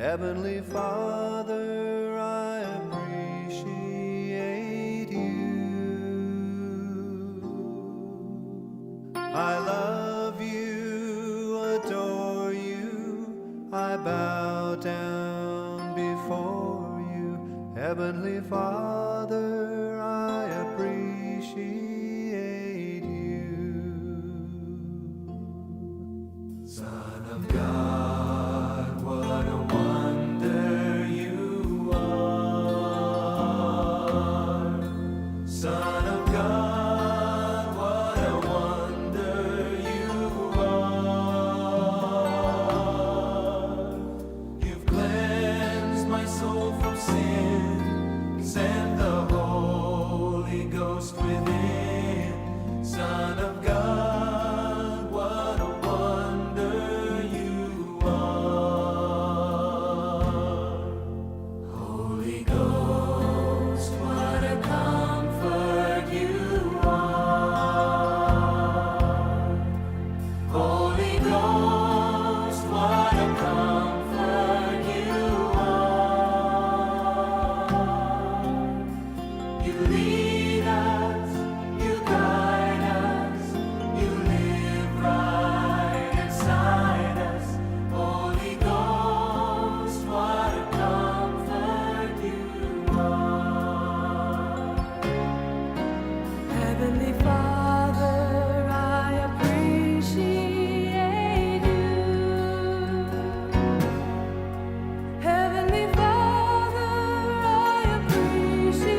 Heavenly Father, I appreciate you. I love you, adore you, I bow down before you. Heavenly Father, I appreciate you. Son of God, what a wonder you are. Son of God, what a wonder you are. You've cleansed my soul from sin, sent the Holy Ghost within. Son of God, what a wonder you are. Holy Ghost, what a comfort you are. Holy Ghost, what a comfort you are. You lead us, you guide us, you live right inside us. Holy Ghost, what a comfort you are. Heavenly Father, I appreciate you. Heavenly Father, I appreciate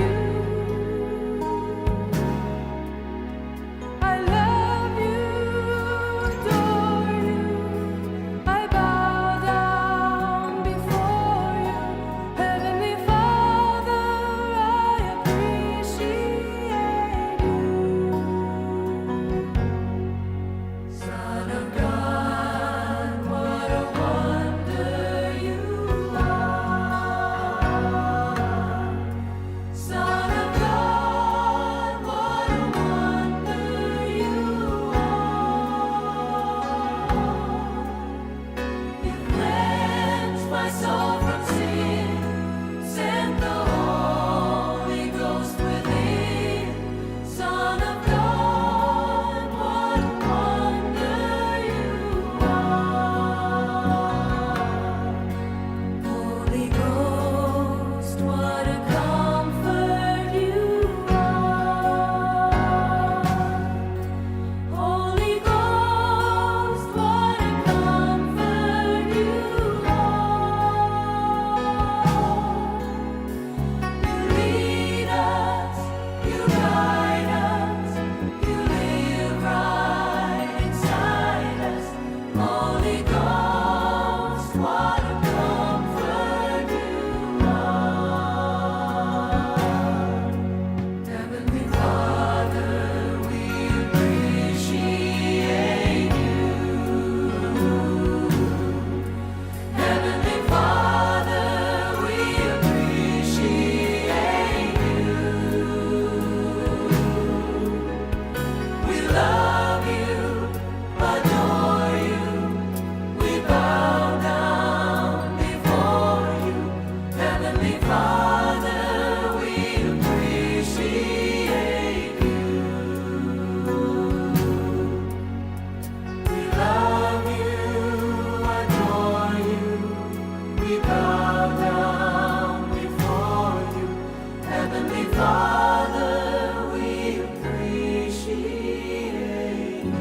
you. I love you, adore you, I bow down before you. Heavenly Father, I appreciate you. Son of God, what a wonder you are. Son of God, what a wonder you are. You cleansed my soul from sin, sent the Holy Ghost within. Son of God, what a wonder you are. Holy Ghost, what a comfort you are. Holy Ghost, what a comfort you are. You lead us, you guide us, you live right inside us. Holy Ghost, what a comfort you are. Heavenly Father, we appreciate you. Heavenly Father, we appreciate you. We love you, adore you, we bow down before you. Heavenly Father, we appreciate you. We love you, adore you, we bow down before you. Heavenly Father, we appreciate you.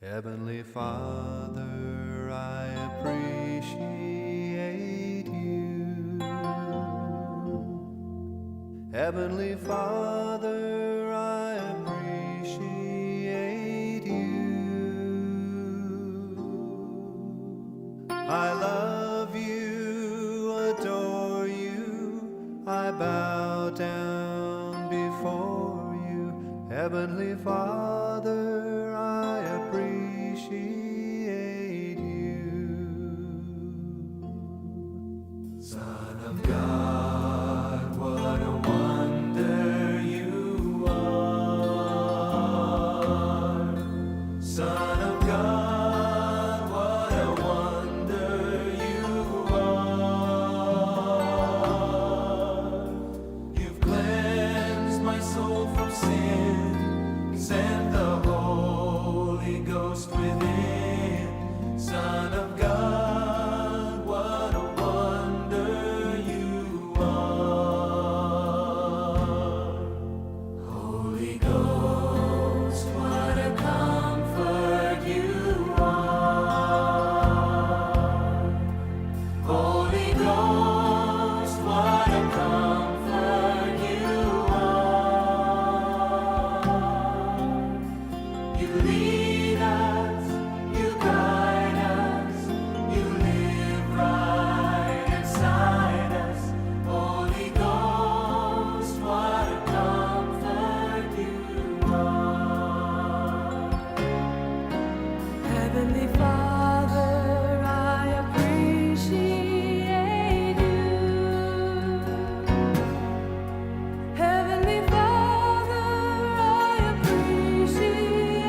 Heavenly Father, I appreciate you. Heavenly Father, I appreciate you. I love you, adore you, I bow down before Heavenly Father, I appreciate Ghost within, Son of God, what a wonder you are. Holy Ghost, what a comfort you are. Holy Ghost, what a comfort you are. You lead us, you guide us, you live right inside us. Holy Ghost, what a comfort you are. Heavenly Father, I appreciate you. Heavenly Father, I appreciate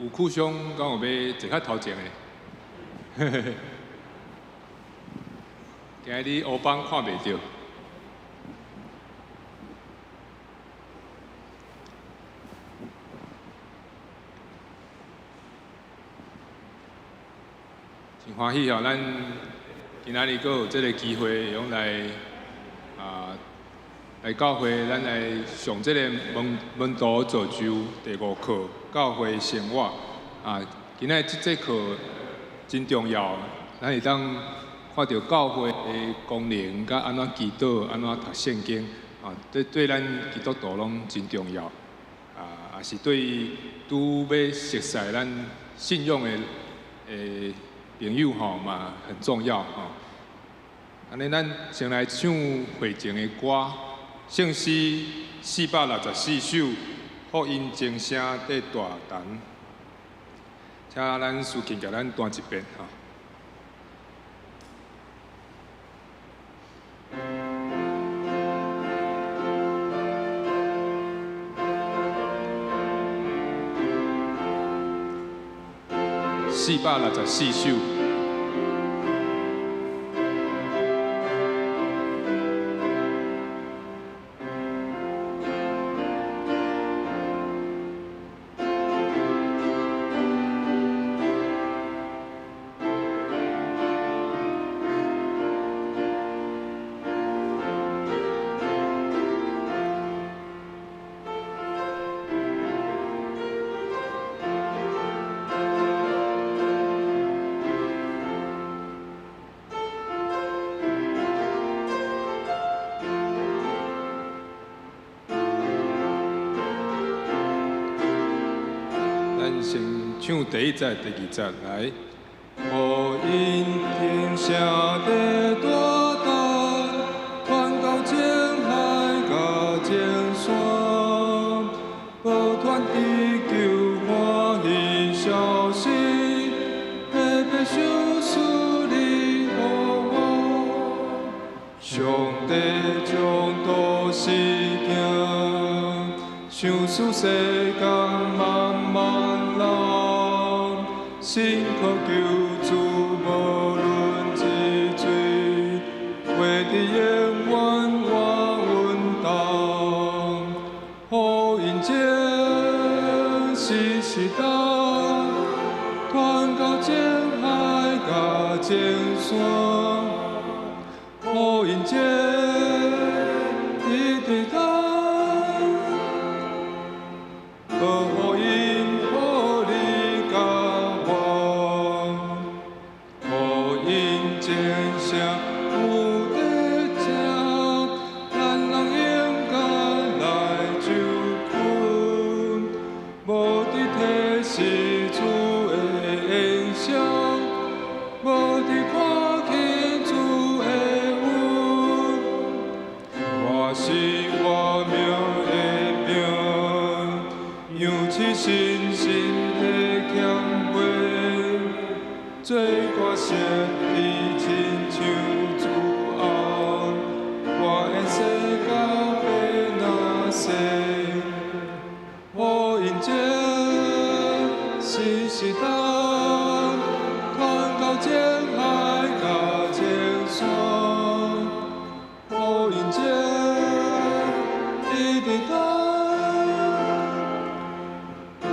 有酷兄敢有要坐较头前的？今日乌帮看袂到。真欢喜哦，咱今仔日阁有这个机会，用来来教会，咱来上这个门徒造就第5课，教会生活啊。今仔这课真重要，咱会当看到教会的功能，甲安怎祈祷，安怎读圣经啊，对咱基督徒拢真重要啊，也是对拄要熟悉咱信仰的朋友吼嘛很重要吼。安尼，咱先来唱会前的歌，圣诗464首，福音正声在大坛，请咱思琴甲咱弹一遍吼。464首。咱先唱第1节、第2节来。福音天下的大胆，传到前海甲前山，保传地球欢喜消息，特别受属灵呼唤。上帝将道是行，想使世间万万人，心靠救主无论之罪，为的永远我稳当。福音正是时代，传到前海甲前山。福音正一直等。福音互你甲我，福音正声有得听，咱人应该来就困，无伫体是主的影响，无伫看见主的恩，我是我命的命。扬起信心的强杯，做我设立亲像主后，我的世界变那些，福音正是时代，传到前海甲前山，福音正一直等。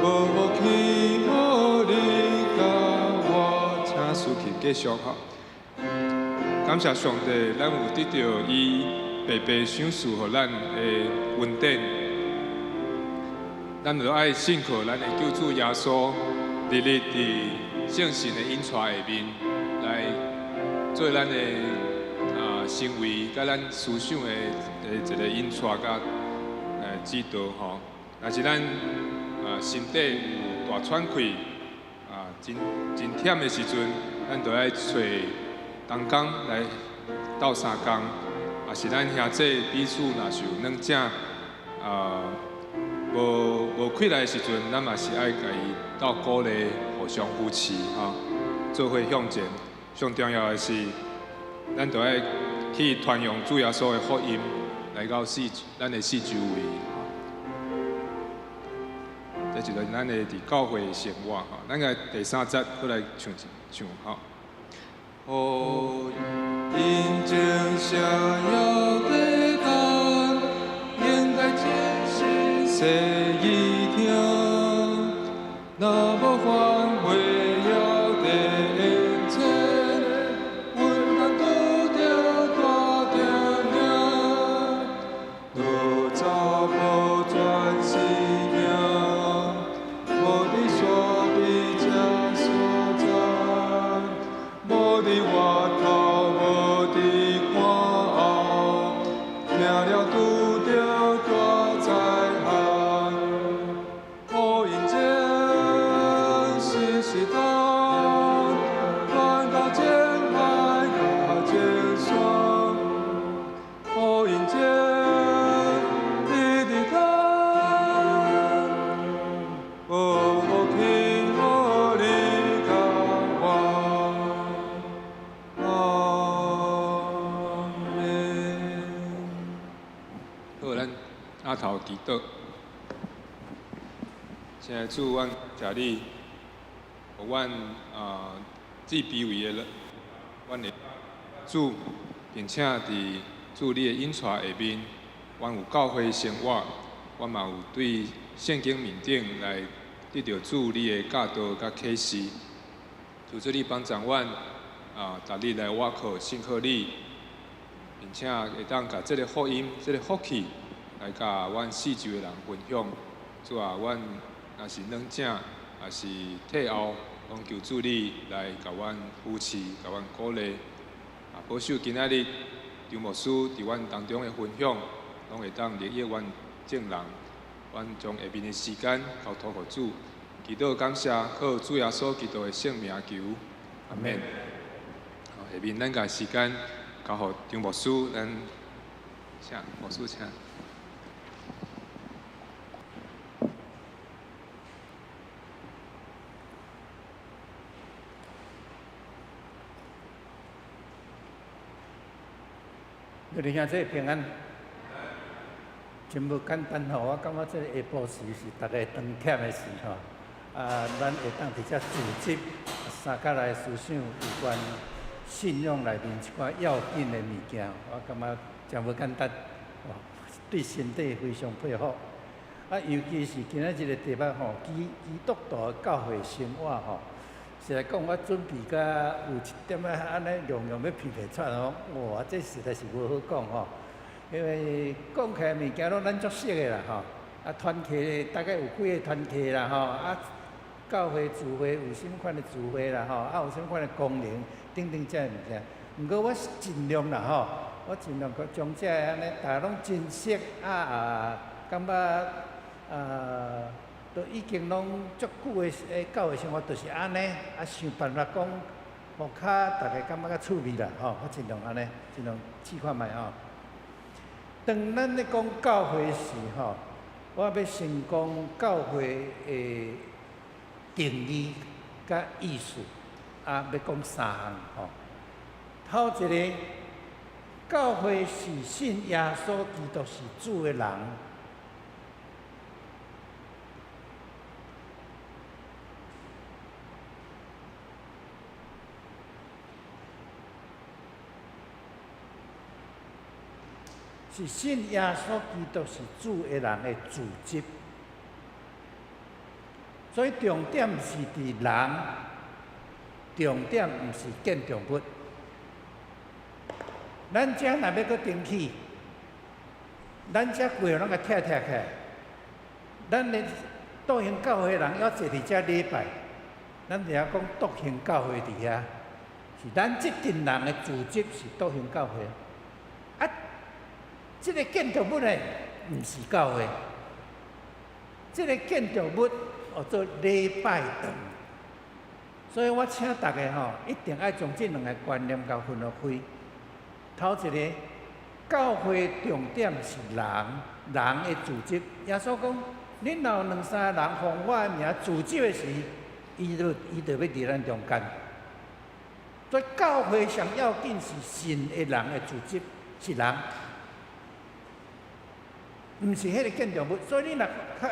无去无你甲我，请思琴继续哈。感谢上帝，咱有得到伊白白赏赐予咱的恩典，咱就爱信靠咱的救主耶稣，日日伫圣神的引带下面来做咱的行为，甲咱思想的一个引带甲指导吼。若是咱身体有大喘气，真忝的时阵，咱就爱找同工来斗相共，也是咱兄弟彼此若是有软正，无气力的时阵，咱嘛是爱家己斗鼓励，互相扶持做伙向前。上重要的是，咱就爱去传扬主耶稣的福音，来到咱的四周围。再一段咱的伫教会的生活吼。咱个第3节过来唱一唱吼。哦，因正下要地干，应该真心细意听，若无反悔要地恩情，阮敢拄着大着命，若早无专心命，无伫山边这所在，无伫外头，无伫看后，命了拄着大灾害。好因情时时等，盼到情爱甲情霜。好因情直直等，无去无离甲我。阿门。好，咱阿头祈祷。现在主，阮谢你，互阮至卑微的人，阮的主，并且伫主你的引带下面，阮有教会生活，阮嘛有对圣经面顶来得到主你的教导甲启示。求主你帮助阮逐日来挖靠信靠你，并且会当甲这个福音、这个福气来甲阮四周的人分享。主啊，阮若是软正，也是退后，拢求主你来甲阮扶持，甲阮鼓励，保守今仔日张牧师伫阮当中的分享，拢会当利益阮众人。阮将下面的时间交托互主，祈祷感谢，靠主耶稣基督的圣名求，阿免。下面咱甲时间交互张牧师，咱请牧师请。你哋兄弟平安，真无简单吼！我感觉这个下晡时是大家长忝的时吼。咱会当伫遮组织三角来思想有关信仰内面一寡要紧的物件，我感觉真无简单，对身体非常配合。尤其是今仔日的题目吼，基督徒的教会生活吼。实来讲，我准备甲有一点安尼样样要批袂出吼，哇！这实在是无好讲吼，因为讲起来物件拢咱足熟的啦吼。团契大概有几个团契啦吼，教会聚会有啥物款的聚会啦吼，有啥物款的功能等等这物件。毋过我是尽量啦吼，我尽量将这安尼大家拢珍惜感觉都已经拢足久的教会生活，就是安尼，想办法讲，互较大家感觉较趣味啦，吼，我尽量安尼，尽量试看卖吼。当咱咧讲教会时吼，我要先讲教会的定义甲意思，要讲3项吼。头一个，教会是信耶稣基督是主的人。是信耶稣基督是主的人的组织，所以重点是伫人，重点毋是建筑物。咱遮若要搁登起，咱遮规个拢甲拆起来，咱的笃行教会的人要坐伫遮礼拜，咱就要讲笃行教会伫遐，是咱即群人的组织是笃行教会。这个建筑物呢，毋是教会。这个建筑物叫做礼拜堂。所以我请大家吼，一定要将这2个观念甲分开。头一个，教会重点是人的组织。耶稣讲，恁若有2、3个人奉我的名组织的时，伊就要伫咱中间。所以教会上要紧是信的人的组织，是人。毋是迄个建筑物，所以你若较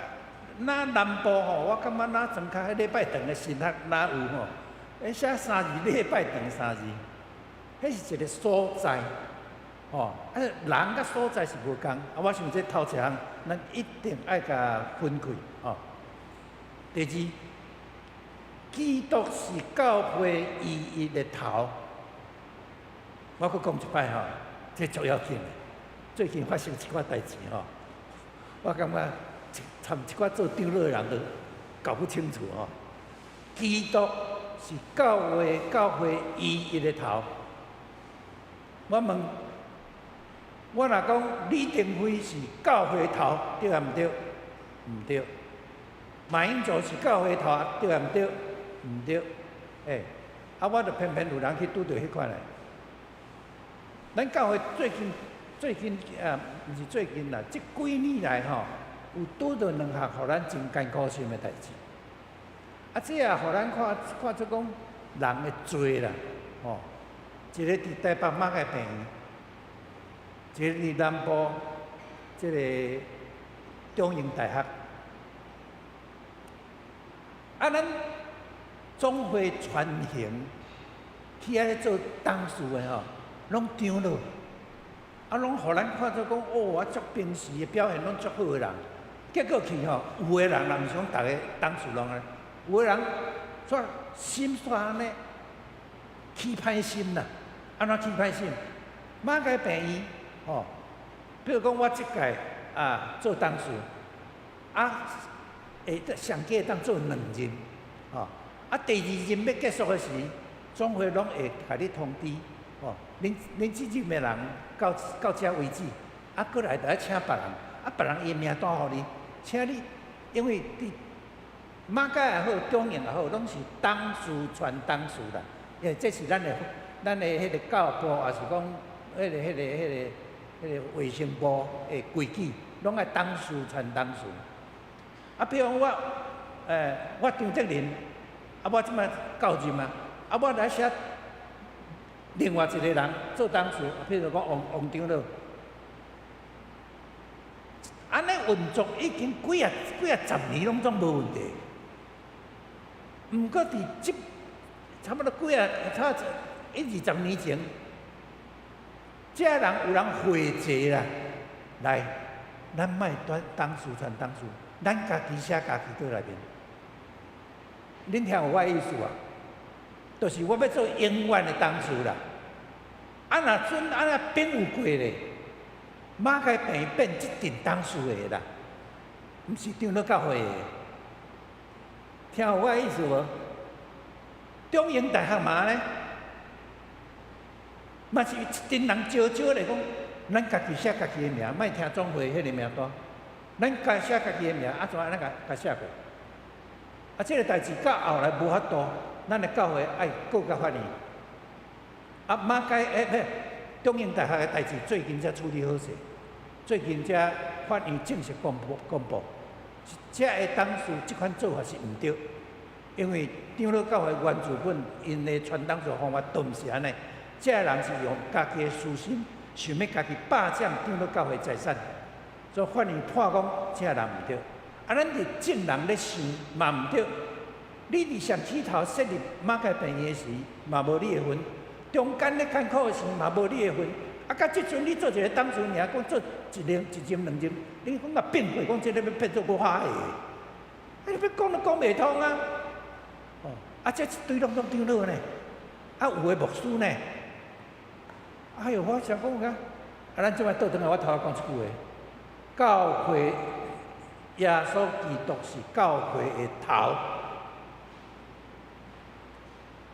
那南部吼，我感觉那庄较迄礼拜长的神学哪有吼？迄写3字礼拜长3字，迄是一个所在，吼。人甲所在是无共。我想这头一项，咱一定爱甲分开，吼。第二，基督是教会意义的头。我阁讲一摆吼，这足要紧的。最近发生一寡代志吼，我感觉参一寡做长老的人都搞不清楚吼。基督是教会意义的头。我问，我若讲李登辉是教会头，对啊毋对？毋对。马英九是教会头，对啊毋对？毋对。我就偏偏有人去拄着迄款的。咱教会最近毋是最近啦，即几年来吼，有拄着两项互咱真艰苦心的代志。这也互咱看出讲人的罪啦，吼。一个伫台北马街病院，一个伫南部即个中英大学。咱总会传行去遐做董事的吼，拢长老，拢互咱看出讲我足平时的表现拢足好的人，结果去吼，有的人毋想逐个董事拢安尼，有的人煞心煞安尼起歹心啦，安怎起歹心？马街病院吼，比如讲我即届做董事，上届当做2任，吼，第2任要结束的时，总会拢会甲你通知，吼，恁即任的人到遮为止，过来就要请别人，别人伊名单互你，请你，因为伫马街也好，中营也好，拢是董事传董事啦，因为这是咱的迄个教育部，也是讲迄个卫生部的规矩，拢爱董事传董事。比如我张泽林，我即摆到任我来写另外一个人做董事，比如讲王长老，安尼运作已经几啊10年拢总无问题。毋过伫即差不多20年前，这人有人会坐啦，来，咱莫董事传董事。咱家己写家己倒内面，恁听有我意思啊？就是我要做永远的董事啦。若准尼变有过咧，马街变一定董事的啦，毋是长老教会的。听有我意思无？中英大学嘛呢，嘛是一群人招来讲，咱家己写家己的名，莫听总会迄个名单。咱家写家己的名，怎咱甲写过？这个代志到后来无法度，咱的教会爱告甲法院。马街中英大学的代志最近才处理好势，最近才法院正式公布，这个董事这款做法是毋对，因为长老教会原自本因的传董事方法都毋是安尼，这个人是用家己的私心，想要家己霸占长老教会财产。所以法院判讲，这人毋对。咱伫正人咧想嘛毋对。你伫上起头设立马街病院时，嘛无你的份；中间咧艰苦的时，嘛无你的份。到即阵你做一个董事尔，讲做一任、2任，你讲啊变过，讲这个要变做我害的，你要讲都讲袂通啊！这一堆拢长老呢，有的牧师呢。我想讲咱即摆倒转来，我头仔讲一句话。教会耶稣基督是教会的头，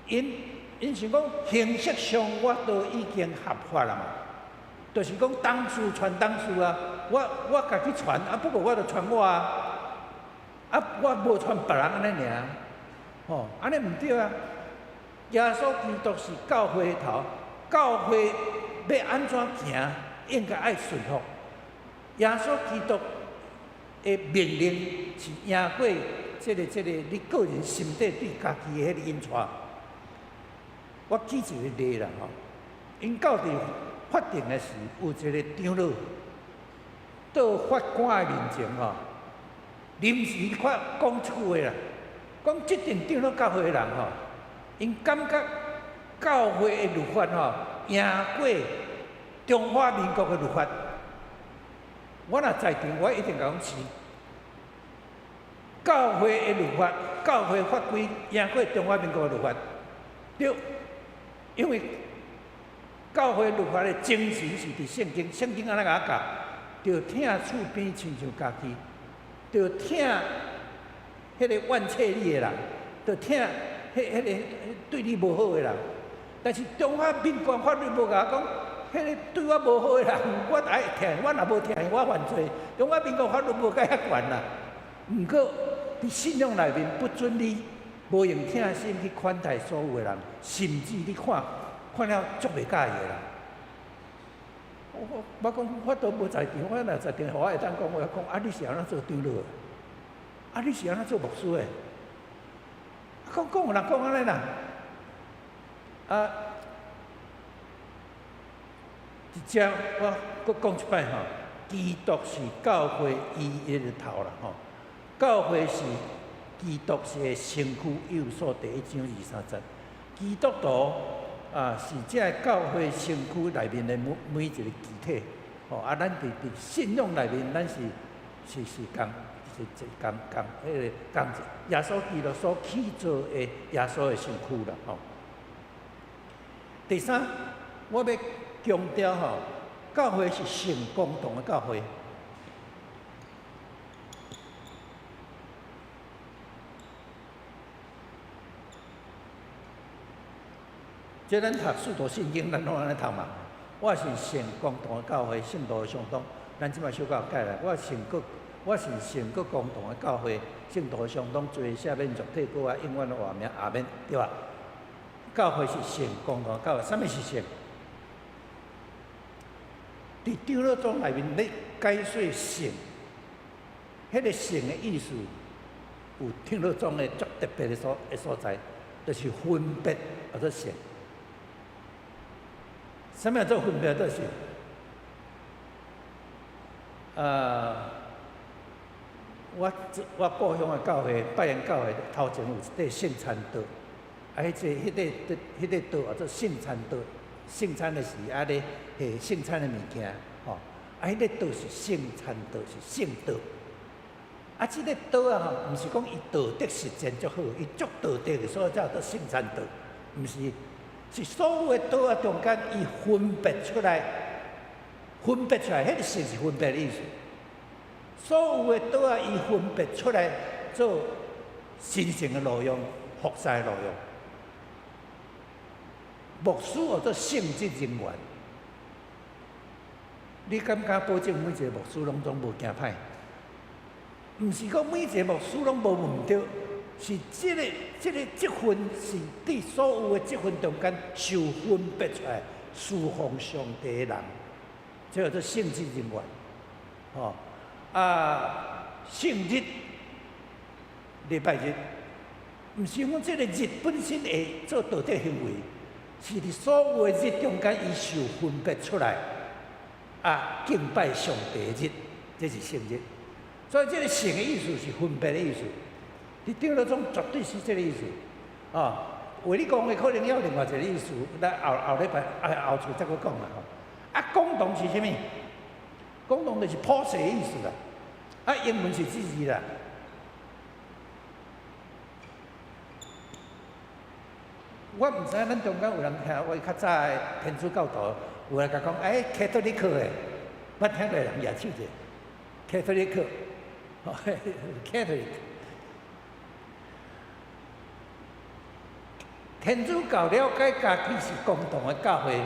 因想讲形式上我都已经合法啦嘛，就是讲董事传董事啊，我家己传不过我就传我我无传别人安尼尔，安尼毋对啊！耶稣基督是教会的头，教会要安怎行，应该爱顺服。耶稣基督的命令是赢过这个你个人心底对家己的迄个因带。我举一个例啦吼，因到伫法庭的时，有一个长老到法官的面前吼，临时看讲一句话啦，讲即阵长老教会的人吼，因感觉教会的律法吼赢过中华民国的律法。我若在场，我一定甲讲是。教会的律法、教会法规赢过中华民国的律法，对，因为教会律法的精神是伫圣经，圣经安怎甲教？着听厝边亲像家己，着听迄个怨切你的人，着听迄个对你无好的人。但是中华民国法律无甲我讲，迄个对我无好的人，我爱听，我若无听，我犯罪。中华民国法律无甲遐悬啦。毋过伫信仰内面不准你无用听心去款待所有的人，甚至你看了足袂介意的人。我讲我都无在场，我若在场，我会当讲话讲啊，你是安怎做长老的？啊，你是安怎做牧师的？讲有人讲安尼啦，啊，一只我搁讲一摆吼，基督是教会伊的头啦吼。教会是基督是的身躯，有所第1章23节。基督徒是这教会身躯内面的每一个肢体。咱伫信仰内面，咱是共迄个共耶稣基督所起造的耶稣的身躯啦。第三，我要强调教会是圣公堂的教会。即咱读《使徒信经》，咱拢安尼读嘛。我是圣公堂的教会，圣徒相当。咱即摆小教改来，我是圣国公堂的教会，圣徒相当，罪赦免肉体过啊，永远的活命，阿免，对吧？教会是圣公堂的教会，啥物是圣？伫长老宗内面，你解说圣，迄个圣的意思，有长老宗的足特别的所在，就是分别或者圣。什么叫做分别的圣？我故乡的教会，拜仁教会头前有一块圣餐桌，迄个桌叫做圣餐桌，圣餐的时咧下圣餐的物件，迄个桌是圣餐桌，是圣桌。即个桌毋是讲伊道德实践足好，伊足道德的，所以叫做圣餐桌，毋是。是所有的桌中间，伊分别出来，迄个圣是分别的意思。所有的桌伊分别出来做神圣的内容、服侍的内容。牧师或者圣职人员，你敢保证每一个牧师拢总无惊歹？毋是讲每一个牧师拢无问题。是这份是伫所有的这份中间受分别出来侍奉上帝的人，这叫做圣职人员。圣日、礼拜日，毋是讲这个日本身会做道德行为，是伫所有的日中间，伊受分别出来敬拜上帝的日，这是圣日。所以这个圣的意思是分别的意思。伫长老宗绝对是这个意思，话你讲的可能有另外一个意思，咱后礼拜后厝再搁讲啦。公堂是啥物？公堂就是普世的意思啦。英文是字字啦。我毋知咱中间有人听，我较早的天主教徒有人甲讲，Catholic 的，捌听过人举手者 ，Catholic。天主教了解家己是公堂的教会，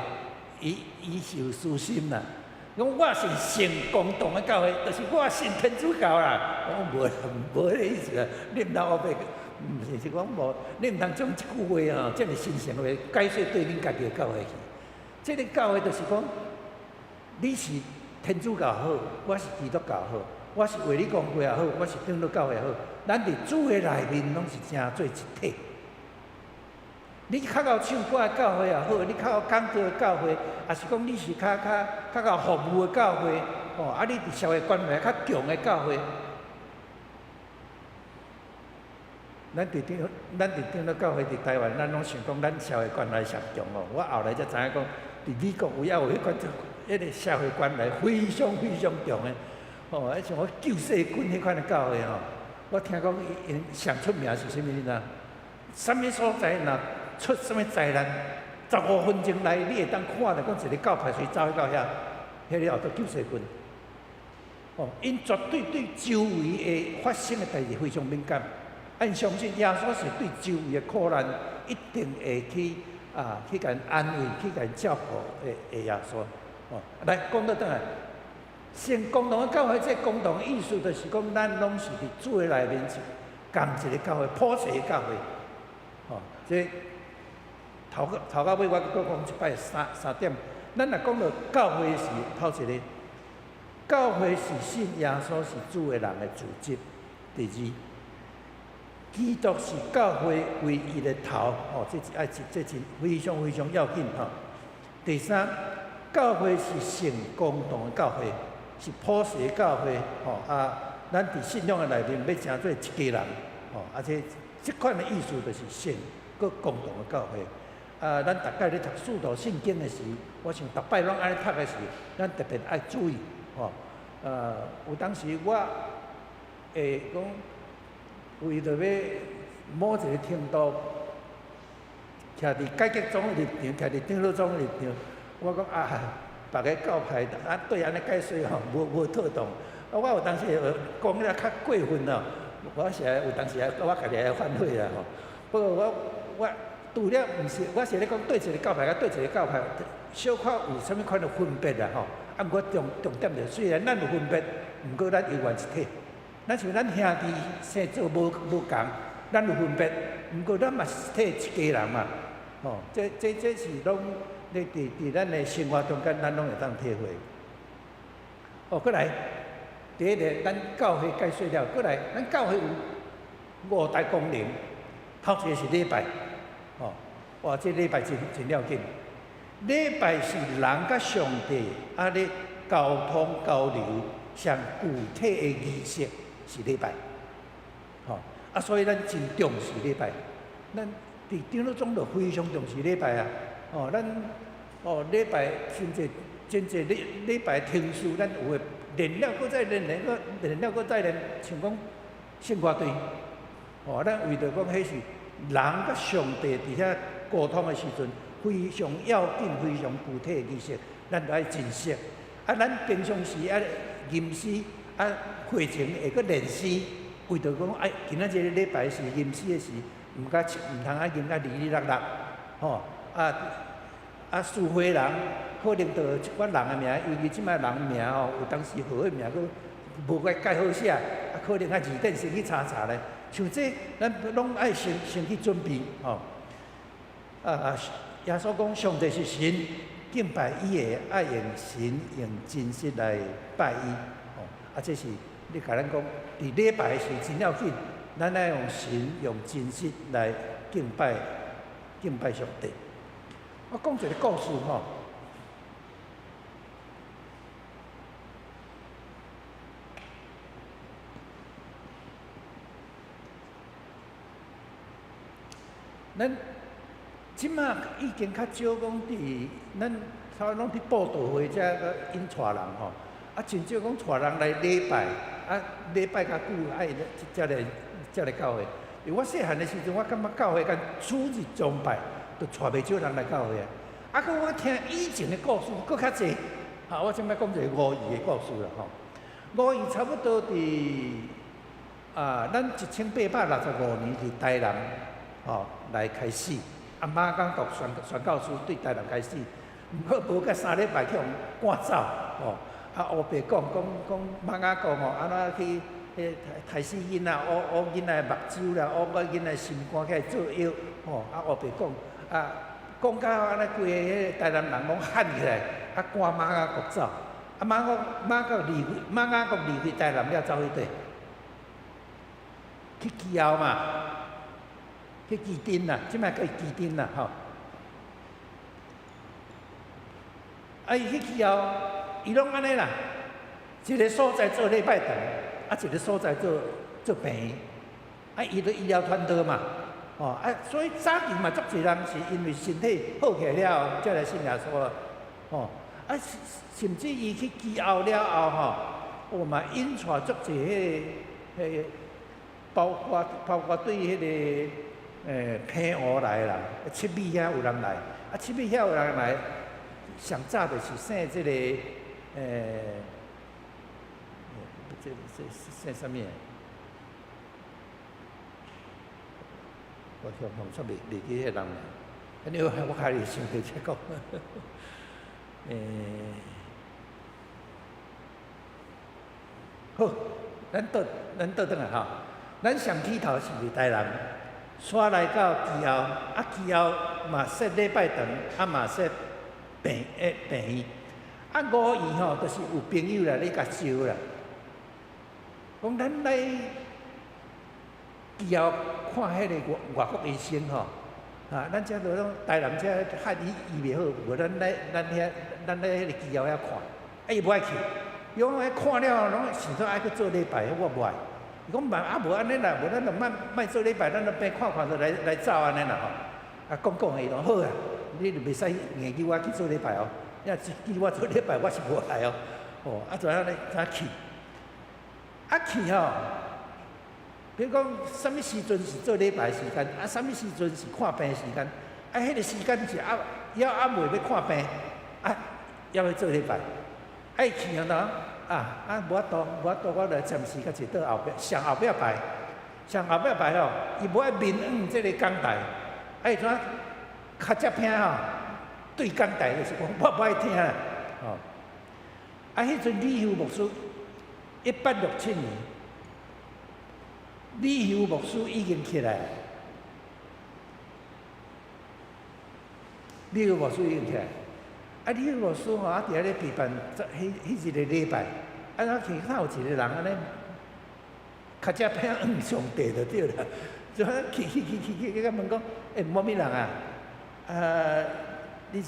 伊是有私心啦。讲我是信公堂的教会，就是我信天主教啦。我无迄个意思啊！你毋通后壁，毋是讲无，你毋通将即句话这么神圣的话解说对恁家己的教会去。这个教会就是讲，你是天主教好，我是基督教好，我是为你讲话也好，我是长老教会也好，咱伫主的内面拢是正做一体。你较会唱歌的教会也好，你较有讲道的教会，也是讲你是较有服务的教会，你伫社会关怀较强的教会，咱伫长乐教会伫台湾，咱拢想讲咱社会关系上强哦。我后来才知影讲，伫美国有迄款迄个社会关系非常非常强的。哦，迄像我救世军迄款的教会吼，我听讲因上出名是啥物呢？啥物所在若出啥物灾难，15分钟内你会当看到讲一个教派随走去到遐，迄个叫做救世军。哦，因绝对对周围会发生的代志非常敏感。因相信耶稣是对周围的苦难一定会去甲因安慰，去甲因照顾的耶稣。哦，来讲到倒来，先共同的教会，这共同的意思就是讲，咱拢是伫主的内面是共一个教会，普世的教会。哦，这头到尾我搁讲一摆三点。咱若讲到教会是头一个，教会是信耶稣是主的人的组织。第二，基督是教会唯一的头，哦，这真非常非常要紧吼。第三，教会是成共同的教会，是普世的教会，吼咱伫信仰的内面要成做一家人，吼，而且这款的意思就是成个共同的教会。咱大概咧读使徒圣经的时，我想逐摆拢安尼读的时，咱特别爱注意，吼，有当时我会讲。为着要某一个程度，徛伫改革中的立场，徛伫长老中的立场，我讲别个教派对安尼解说吼，无妥当。我有当时讲了较过分咯，我是有当时我家己会反悔啦吼。不过我除了毋是，我是咧讲对一个教派甲对一个教派，小可有啥物款的分别啦吼。毋过重点就是，虽然咱有分别，毋过咱永远一体。咱像咱兄弟生做无共，咱有分别，毋过咱嘛是体一家人嘛。哦，这是拢咧伫咱的生活中间，咱拢会当体会。哦，过来，第一个咱教会解说了，过来，咱教会有5大功能，头一个是礼拜。哦，哇，这礼拜真要紧。礼拜是人甲上帝咧沟通交流上具体的仪式。是礼拜，吼所以咱真重视礼拜。咱伫长老中就非常重视礼拜啊，咱礼拜真济礼拜听书，咱有诶练了搁再练，练了搁再练，像讲圣歌队，咱为着讲迄是人甲上帝伫遐沟通诶时阵，非常要紧、非常具体诶仪式，咱就爱珍惜。咱平常时吟诗会前会搁练诗，为着讲今仔日礼拜是吟诗的时，毋通吟哩哩啦啦，吼书会人可能就一寡人的名，尤其即摆人名有当时号的名佫无介好写，可能字典先去查查咧。像这咱拢爱先去准备，吼耶稣讲上帝是神，敬拜伊的爱用神用真实来拜伊，这是。你甲咱讲，伫礼拜时真要紧，咱爱用神用真实来敬拜上帝。我讲一个故事吼，咱即马已经较少讲伫咱差拢伫布道会遮个因带人吼，真少讲带人来礼拜。礼拜较久爱才来教会。因为我细汉的时阵，我感觉教会甲主日崇拜，就带袂少人来教会啊。搁我听以前的故事，搁较济。我即摆讲一个5义的故事啦吼。5义差不多伫咱1865年伫台南来开始。马港国宣教师对台南开始，毋过无甲3礼拜去互赶走黑白讲马雅讲安怎去杀死囡仔，乌囡仔目睭啦，乌个囡仔心肝起来做药，黑白讲讲到安尼规个台南人拢喊起来，赶马雅国走，马雅国离开台南了走去佗？去基后嘛，去基丁啦，即摆叫基丁啦伊去基后。伊拢安尼啦，一个所在做礼拜堂，一个所在做病院。伊都医疗团队嘛，所以早期嘛，足侪人是因为身体好起来了后，才来信耶稣啊，甚至伊去祈祷了后嘛引出足侪迄包括对迄个平湖来啦，七米遐有人来，七米遐有人来，上早就是生即个这啥物？我想出袂记迄个人，因为我开始想起才讲，好，咱倒转来咱上起头是袂台南，刷来到旗后，旗后嘛设礼拜堂，嘛设病院，5院就是有朋友来咧甲招啦。讲咱来以后看迄个外国医生咱遮都拢台南遮汉医袂好，无咱来迄个以后遐看，伊无爱去，伊讲看了拢想说爱去做礼拜，我无爱。伊讲无安尼啦，无咱就莫做礼拜，咱就边看就来走安尼啦讲伊讲好啊，你就袂使硬叫我去做礼拜要叫我做礼拜，我是无来就安尼才去。去比如讲，什么时阵是做礼拜时间，什么时阵是看病时间，迄个时间是暗暝要看病，要去做礼拜，去无法度，我来暂时甲坐倒后壁，上后壁排，伊无爱面往即个讲台，怎较接听对讲台就是讲我无爱听啦，迄阵李修牧师1867年，李修牧师已经起来，李修牧师已经起来。李修牧师伫遐咧陪伴，迄一个礼拜，其他有一个人安尼，较只偏上帝就对啦。就去，甲问讲，某物人你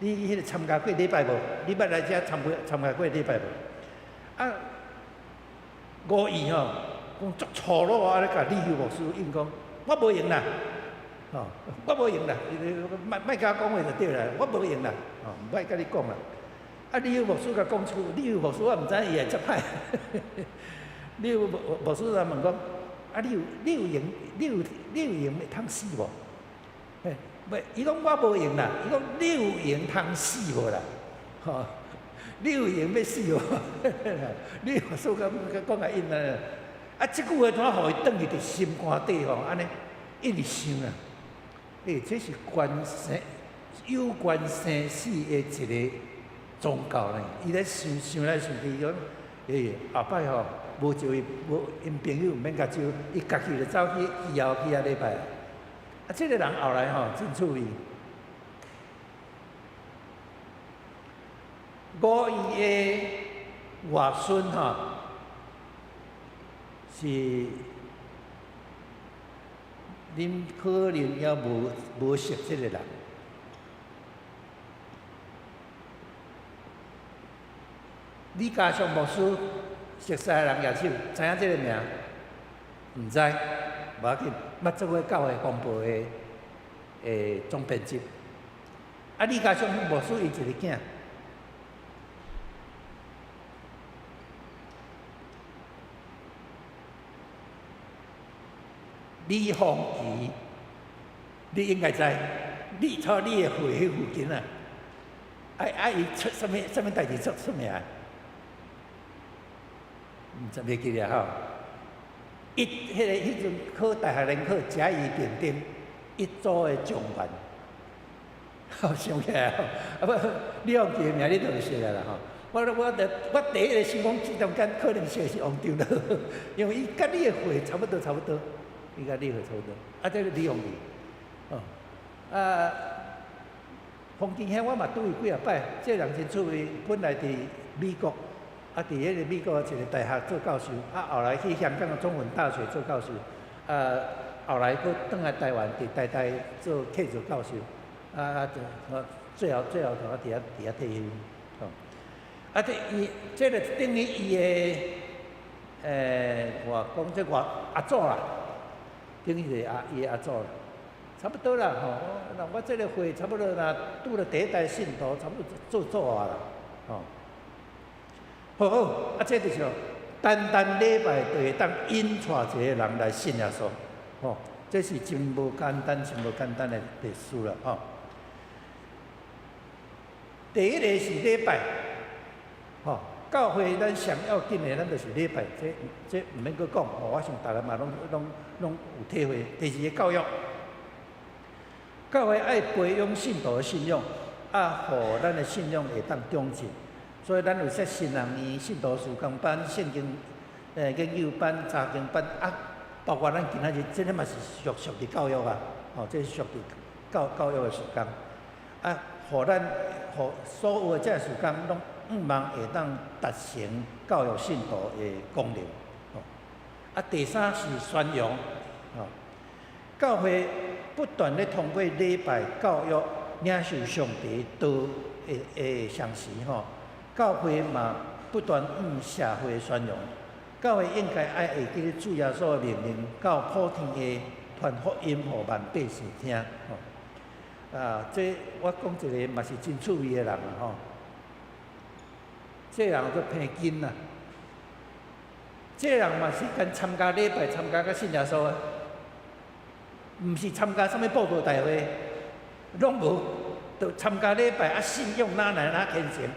你迄个参加过礼拜无？你捌来遮参加过礼拜无5院讲足粗鲁尼甲李修牧师应讲，我无用啦，我无用啦，莫甲我讲话就对啦，我无用啦，莫甲你讲啦。李修牧师甲讲出，李修牧师我毋知伊会接歹。李修牧师就问讲，你有用会通死无？伊讲我无用啦，伊讲你有用通死无啦？你有用要死无？你牧师讲甲因即句话怎互伊转去伫心肝底安尼一直想啊。这是有关生死的一个宗教呢。伊咧想来想去，讲后摆无招伊，因朋友毋免甲招，伊家己就走去以后去礼拜。这个人后来真趣味。5院的外孙是恁可能也无识这个人。李家祥牧师熟悉的人举手，知影这个名？毋知，无要紧。捌做过教会公布的总编辑。李家祥牧师伊一个囝。李凤仪，你应该知，你的会迄附近伊出什么代志出名？毋知袂记了迄阵考大学联考甲乙丙丁一组的状元，想起来李凤仪的名你就会识啦我第一个想讲，这中间可能识是王长乐，因为伊甲你的会差不多。伊甲你会差不多，这个李凤仪，冯金香我嘛拄伊几啊摆，这人真趣味，本来伫美国，伫迄个美国一个大学做教授，后来去香港的中文大学做教授，后来佫转来台湾，伫台大做客座教授，最后同我伫遐退休，伊这个等于伊的我讲这我阿祖啦，等于是伊阿祖啦，差不多啦吼。那我这个会差不多啦，拄了第一代信徒，差不多做啊啦，吼。好，这就是单单礼拜就会当引带一个人来信耶稣，吼，这是真无简单、真无简单的历史了，吼。第一个是礼拜，吼，教会咱上要紧的，咱就是礼拜，这毋免搁讲，我想大家嘛拢有体会。第二个教育，教会爱培养信徒的信仰，互咱的信仰会当长进。所以咱有说新人年、信徒事工班、圣经研究班、查经班包括咱今仔日，这个嘛是属于教育啊，这是属于教育的事工互咱互所有的这事工拢望会当达成教育信徒的功能。第三是宣扬，教会不断地通过礼拜教育领受上帝道的赏赐教会嘛不断向社会宣扬，教会应该爱会记主耶稣的命令，到普天下传福音，互万百姓听。这我讲一个嘛是真趣味的人这人叫平金这人嘛是跟参加礼拜、参加个信耶稣毋是参加什么布道大会，拢无，就参加礼拜信仰哪虔诚。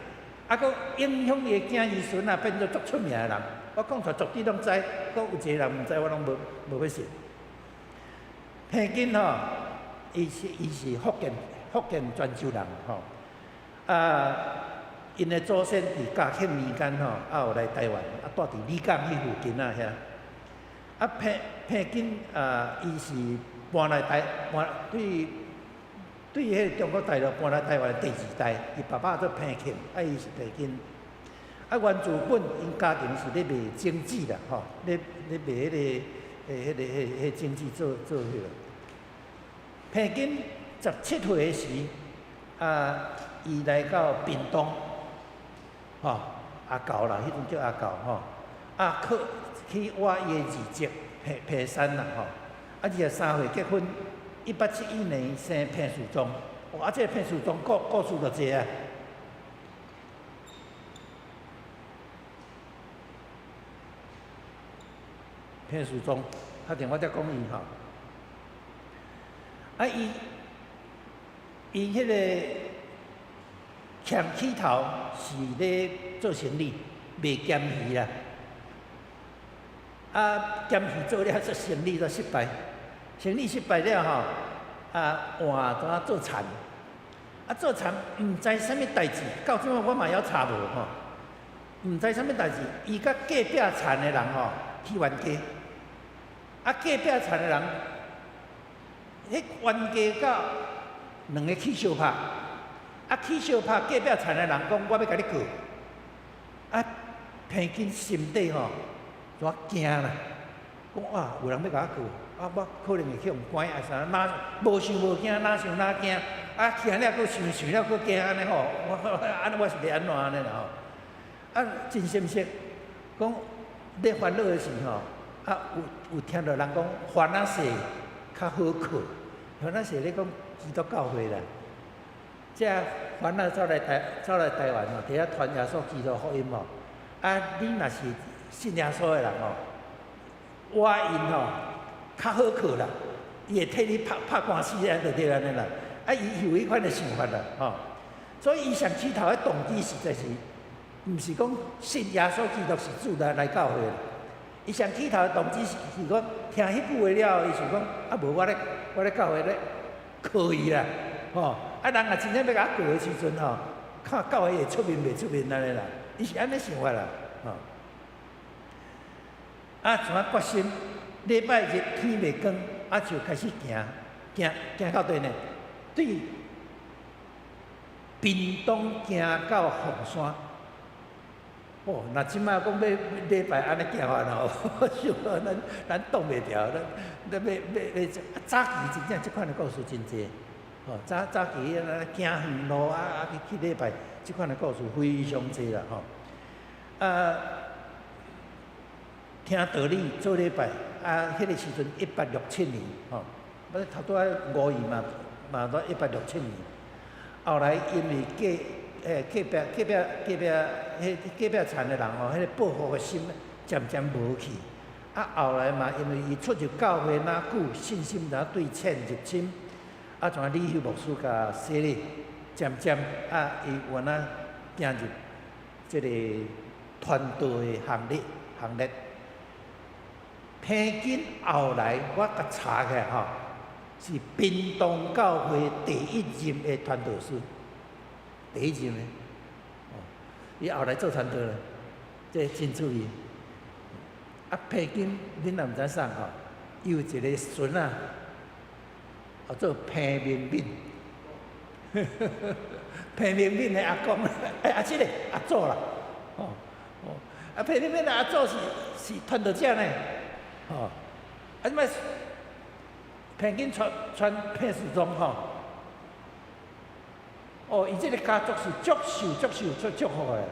佫影响伊的囝儿孙变做足出名的人。我讲出来，绝对拢知，佫有一个人毋知，我拢无要信。平均伊是福建泉州人因的祖先伫嘉庆年间有来台湾，住伫李港迄附近遐。平均伊是搬对迄中国大陆搬来台湾的第二代，伊爸爸做平庆，伊是平均。原住本因家庭是咧卖精子啦，咧卖迄个精子做迄个。平均17岁时，伊来到屏东，阿狗啦，迄阵叫阿狗去挖伊的二叔平山啦，23岁结婚。1871年生平树忠，这个平树忠故事就济啊。平树忠，定我才讲伊伊迄个欠起头是咧做生意，卖咸鱼啦。咸鱼做了做生意都失败。生意失败了换怎做田？做田毋知啥物代志，到即摆我嘛还查无毋知啥物代志。伊甲隔壁田的人去冤家，隔壁田的人，迄冤家到两个起相拍，起相拍，隔壁田的人讲我要甲你告，平均心底怎惊啦？讲有人要甲我告。我可能会去用关啥？无想无惊，哪想哪惊。惊了，佫想了，佫惊安尼我是要安怎安尼啦真心实，讲咧烦恼的时有听到人讲烦恼事较好靠，烦恼事咧讲基督教会啦。这烦恼走来台湾伫遐传耶稣基督福音你若是信耶稣的人我因较好靠啦，伊会替你拍官司就对安尼啦。伊有迄款的想法啦，所以伊上起头的动机实在是，毋是讲信耶稣基督是主来教会啦。伊上起头的动机是讲听迄句话了，伊想讲无我咧教会咧靠伊啦，人若真正要甲我告的时阵看教会会出面袂出面安尼啦，伊是安尼想法啦，怎决心？礼拜日天未光，就开始行到对呢？对屏东行到凤山。若即摆讲要礼拜安尼行法我想咱挡袂牢，咱要早期真正即款的故事真济。早期行远路去礼拜，即款的故事非常济啦听道理做礼拜，迄个时阵1867年，我头拄仔5月嘛到1867年，后来因为隔壁田的人迄个报复的心渐渐无去，后来嘛因为伊出入教会哪久，信心才对称入侵，像李秀牧师甲洗礼，渐渐伊原来进入即个传道的行列。平均后来我甲查起来是屏东教会第一任的传道师，第一任的。伊后来做传道了，这真注意。平均恁若毋知啥伊有一个孙叫做平明敏，平明敏的阿公，这个阿祖啦，平明敏的阿祖是传道者呢。即摆平均传片时钟伊即个家族是足受出祝福的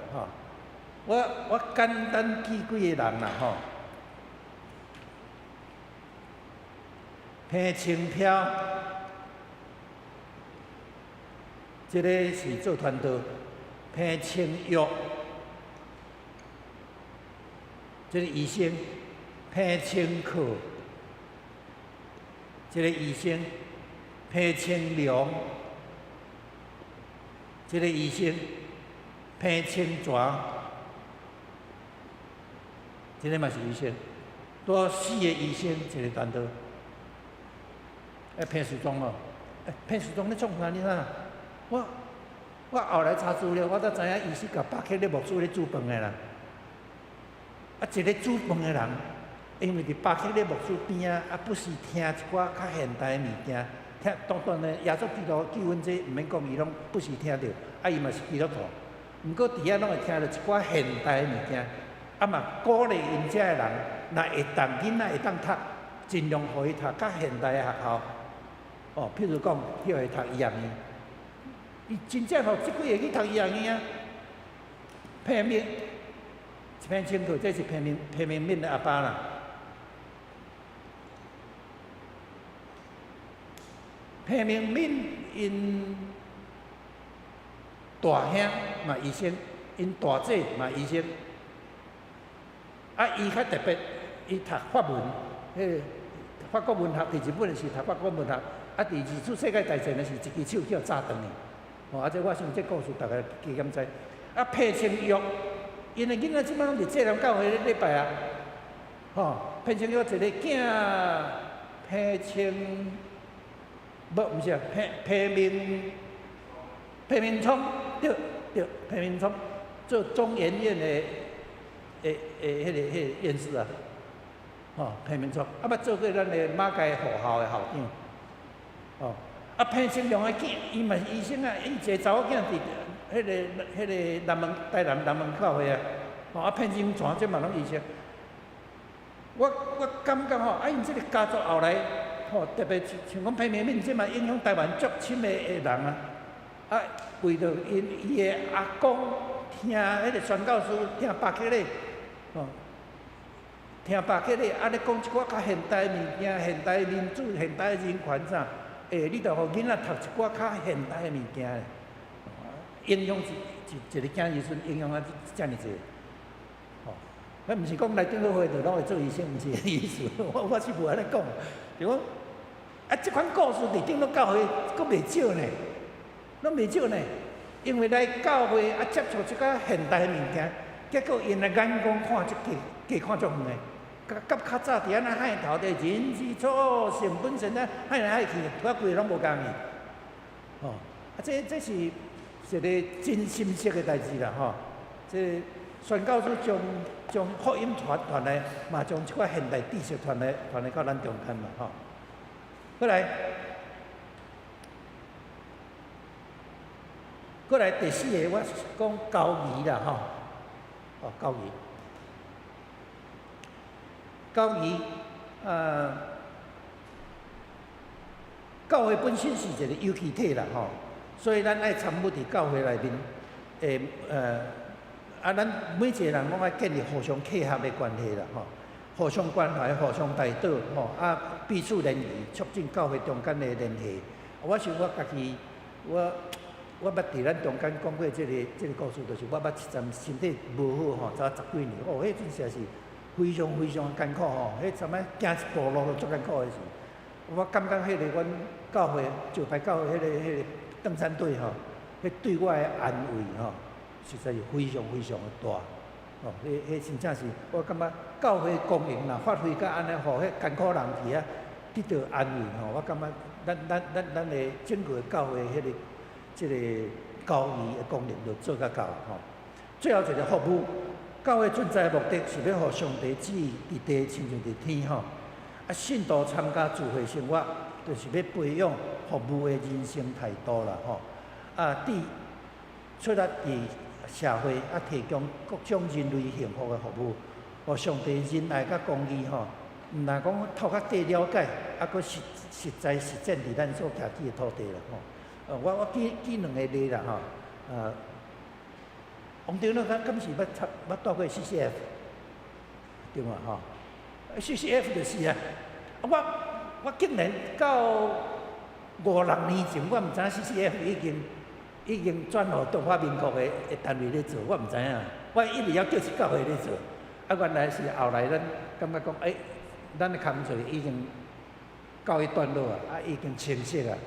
我简单记几个人啦平清飘，即个是做传道，平清玉，即个医生。平清课，即个医生；平清良，即个医生；平清泉，即个嘛是医生。多4个医生一个传道。平时中平时中咧创啥？你看，我后来查资料，我才知影伊是甲巴克咧牧师咧煮饭的啦。一个煮饭的人。因为伫巴克咧牧师边不时听一寡较现代的物件，当然咧，耶稣基督救恩这毋免讲，伊拢不时听到，伊嘛是基督徒。毋过伫遐拢会听到一寡现代的物件，嘛鼓励因遮的人，若会当囡仔会当读，尽量互伊读较现代的学校。譬如讲，叫伊读医学院，伊真正即几个去读医学院平民，一片清楚，这是平民敏的阿爸啦。平明敏因大兄嘛医生，因大姐嘛医生。伊较特别，伊读法文，法国文学，伫日本是读法国文学，伫二次世界大战的是一支手叫炸弹的。这我想这故事大家加减知。平清玉，因的囡仔即摆拢伫济南教会礼拜平清玉一个囝，平清。毋是平明聪，对，平明聪做中研院的迄个院士平明聪，捌做过咱的马街学校的校长，平清良的囝，伊嘛是医生伊一个查某囝伫迄个台南南门教会平清泉这嘛拢医生。我感觉因这个家族后来。特别像讲平明敏，即嘛影响台湾足深的人为着伊的阿公听迄个宣教师听巴克勒，听巴克勒咧讲一寡较现代的物件，现代民主、现代人权啥，你着互囡仔读一寡较现代的物件，影响一个囝时阵影响遮尔济。咱毋是讲来顶好会就拢会做医生，毋是个意思。我是无安尼讲，就讲即款故事伫顶头教会阁袂少呢，拢袂少呢。因为来教会接触即个现代的物件，结果因的眼光看即加看足远的。甲较早伫安那海头的人之初，性本善啊，海来海去，我规个拢无共伊。这是一个真心实的代志啦，这宣教师将福音传来，嘛将即款现代知识传来到咱中间嘛，过来第四个，我讲交易啦，交易，教会本身是一个有机体啦，所以咱爱参与伫教会内面，咱每一个人拢爱建立互相契合的关系啦，互相关怀、互相带导，彼此联谊，促进教会中间的联系。我想我家己，我捌伫咱中间讲过即个故事，就是我捌一阵身体无好早10几年，迄阵实在是非常非常艰苦迄阵仔行一步路都足艰苦的时，我感觉迄个阮教会石牌教会迄个登山队迄对我的安慰实在是非常非常的大。迄真正是我感觉教会功能啦，发挥甲安尼，互迄艰苦人士得到安慰我感觉咱的整个教会即个教义的功能就做甲到最后一个服务，教会存在的目的是要互上帝旨意伫地，亲像伫天信徒参加聚会生活，就是要培养服务的人生态度啦出来伫社会提供各种人类幸福的服务，互上帝仁爱甲公义毋但讲透较地了解，佫实在实践伫咱所徛起的土地啦我举2个例啦王长老敢是捌带过 CCF 对嘛CCF 就是我竟然到5-6年前，我毋知影 CCF 已经转互中华民国的单位咧做，我毋知影，我一直要叫是教会咧做，原来是后来咱感觉讲，咱的工作已经告一段落已经清晰怎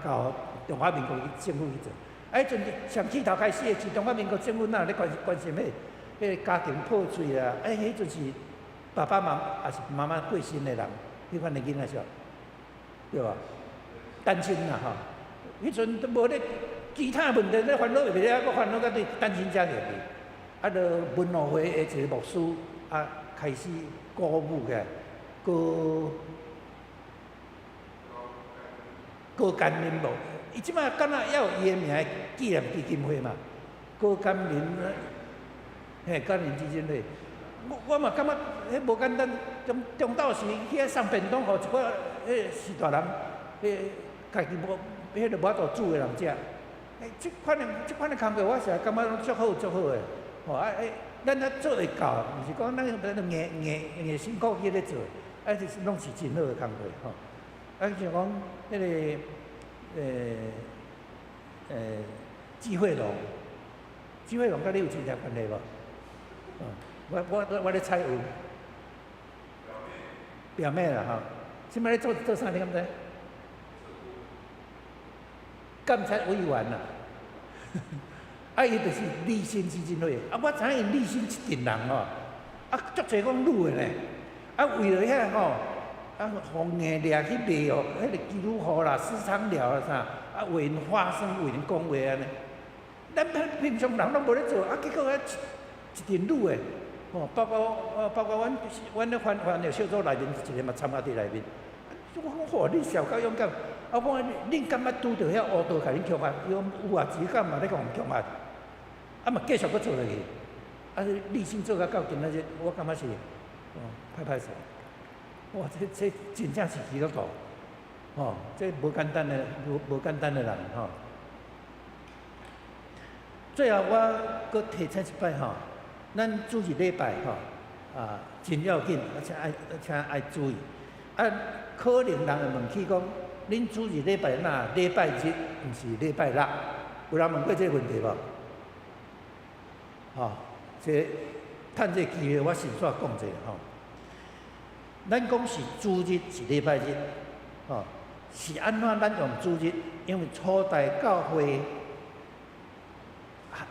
交中华民国政府去做？迄阵上起头开始的是中华民国政府哪咧关心迄个家庭破碎啦？迄阵是爸爸也是妈妈过身的人，迄款的囡仔少，对吧？单亲啦迄阵都无咧其他问题咧烦恼袂了，佫烦恼到对单亲家庭去。就文化会的一个牧师开始鼓舞起来，高甘霖无？伊即摆敢若还有伊的名纪念基金会嘛？高甘霖甘霖基金会，我嘛感觉迄无简单。中昼时去送便当，互一寡士大人，家己无个无法度煮的人食。即款的工作，我实在感觉拢足好足好的。咱做会到，毋是讲咱硬辛苦去咧做，就是拢是真好的工作像讲迄个智慧龙，甲你有真正关系无？我咧猜有，表妹啦即摆咧做啥你敢知？监察委员啦。伊就是立新基金会，我知影因立新一群人足侪讲女的呢，为了遐红硬掠去卖迄个基督户啦、私娼寮啦啥，为因发声、为因讲话安尼。咱平常人拢无咧做，结果一群女的，包括阮咧翻译小组内面一个嘛参加伫内面。我讲你小可勇敢，我讲恁敢捌拄着遐乌道甲恁强压？伊讲有啊，只敢嘛咧讲强压。嘛继续搁做落去，立新做到今仔日，我感觉是，拍手。哇，这真正是基督徒，这无简单的人最后我搁提醒一摆咱主日礼拜真要紧，而且爱注意。可能人会问起讲，恁主日礼拜哪？礼拜日毋是礼拜六？有人问过这个问题无？这趁这机会，我先煞讲一下咱讲是主日是礼拜日，是安怎咱用主日？因为初代教会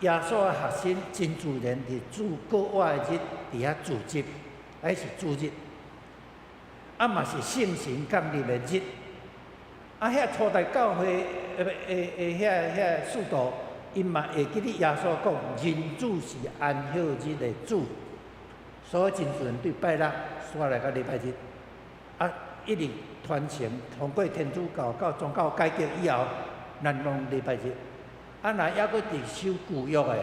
耶稣的学生真自然伫主过活的日伫遐聚集，迄是主日。嘛是圣神降临的日，遐初代教会遐使徒，因嘛会记得耶稣讲，人子是安息日的主，所以真自然对拜六刷来到礼拜日，一直传承，通过天主教到宗教改革以后，咱拢礼拜日。若还佫伫守旧约的，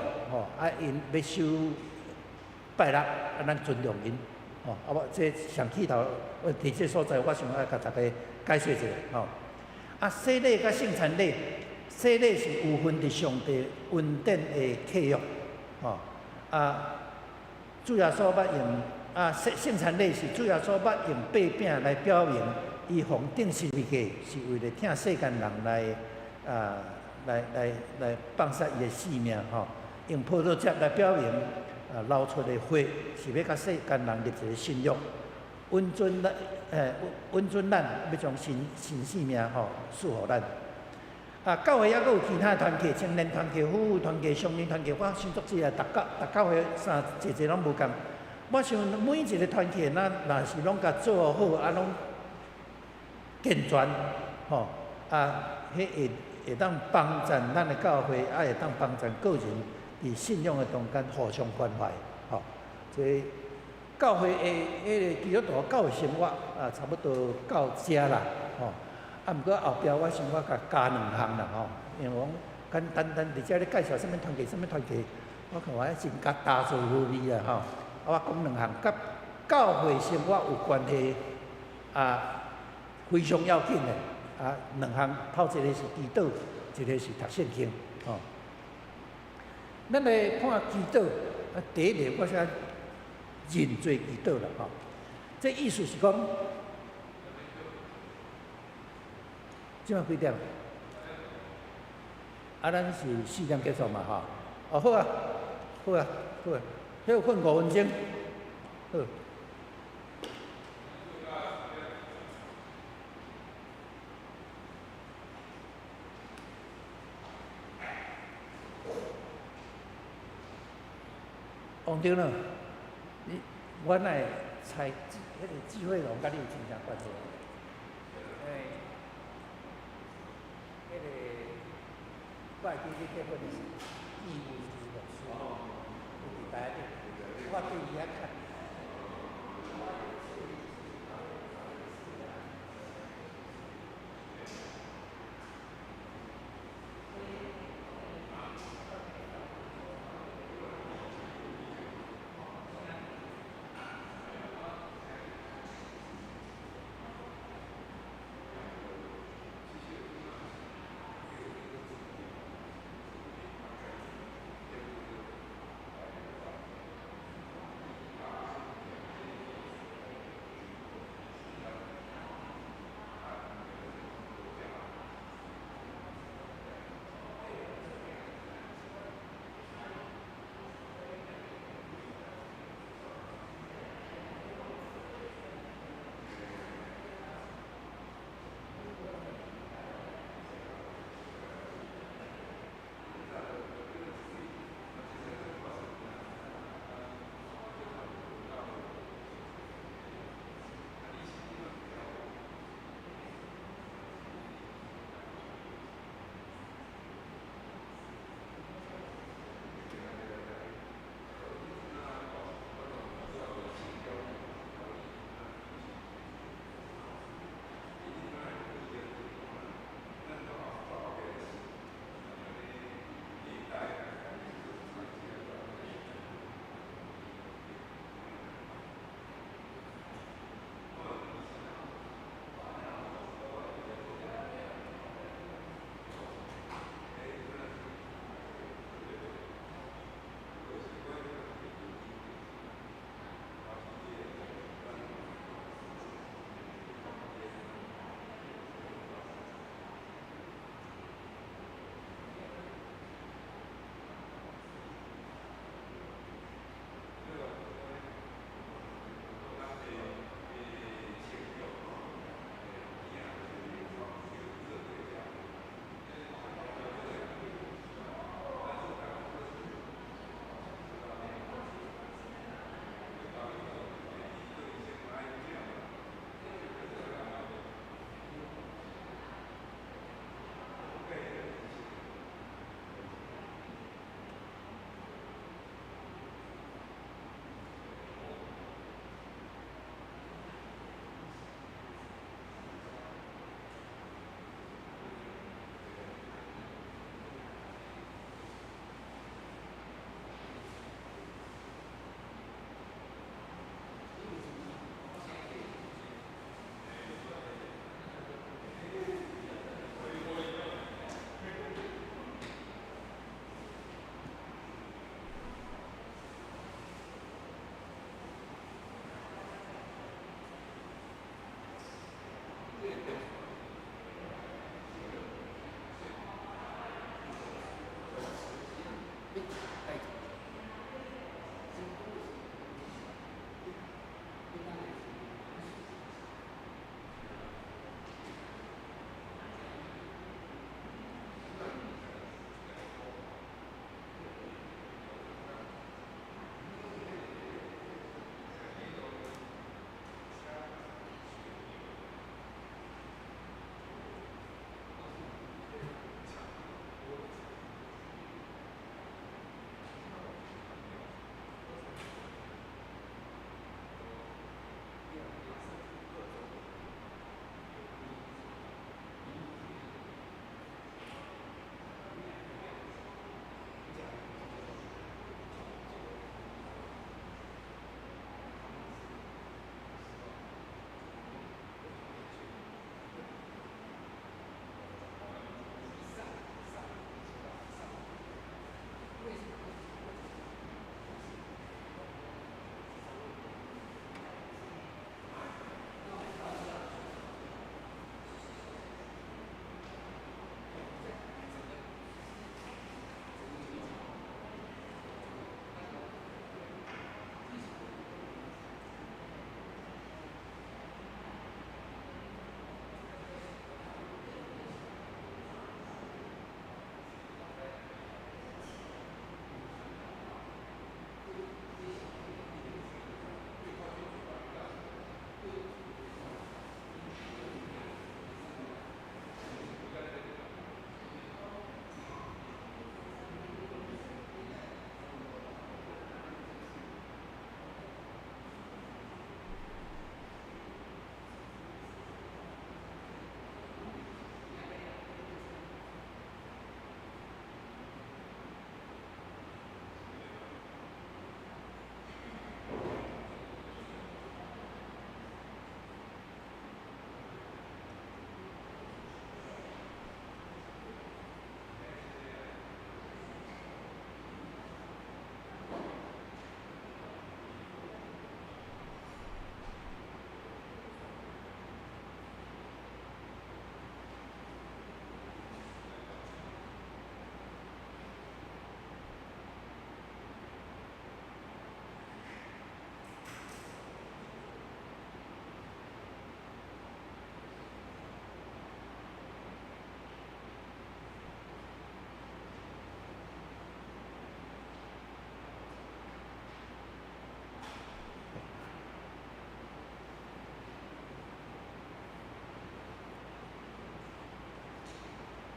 因要守拜六，咱尊重因。我这上起头，伫这所在，我想要甲大家解说一下。洗礼甲圣餐礼，洗礼是有份伫上帝恩典的契约。主耶稣捌用生产类是主要所捌用八饼来表明，伊奉顶十字架是为了听世间人来放杀伊的性命吼。用葡萄汁来表明，流出的血是要甲世间人立一个信仰，温存咱，要将新性命吼赐互咱。教会还佫有其他团契，青年团契、妇女团契、少年团契，我先作之啊，逐教会一拢无共。我想每一个团契，若是拢甲做好，拢健全，迄会当帮助咱的教会，会当帮助个人伫信仰的中间互相关怀，所以教会的基督徒教会生活差不多到遮啦，毋过后壁我想我甲加2项啦，因为讲单伫遮咧介绍什物团契，我看我真甲大做无味啊，我讲2项，甲教会生活有关系，非常要紧的2项，头一个是祈祷，一个是读圣经，咱来看祈祷，第一个我先认罪祈祷啦，这意思是讲，即摆几点？咱是4点结束嘛，好啊，迄有困5分钟，好。王长呢？我乃猜，迄个智慧龙甲你有真正关系。迄个我会记你结婚是义务律师，有伫台顶，我对伊遐看。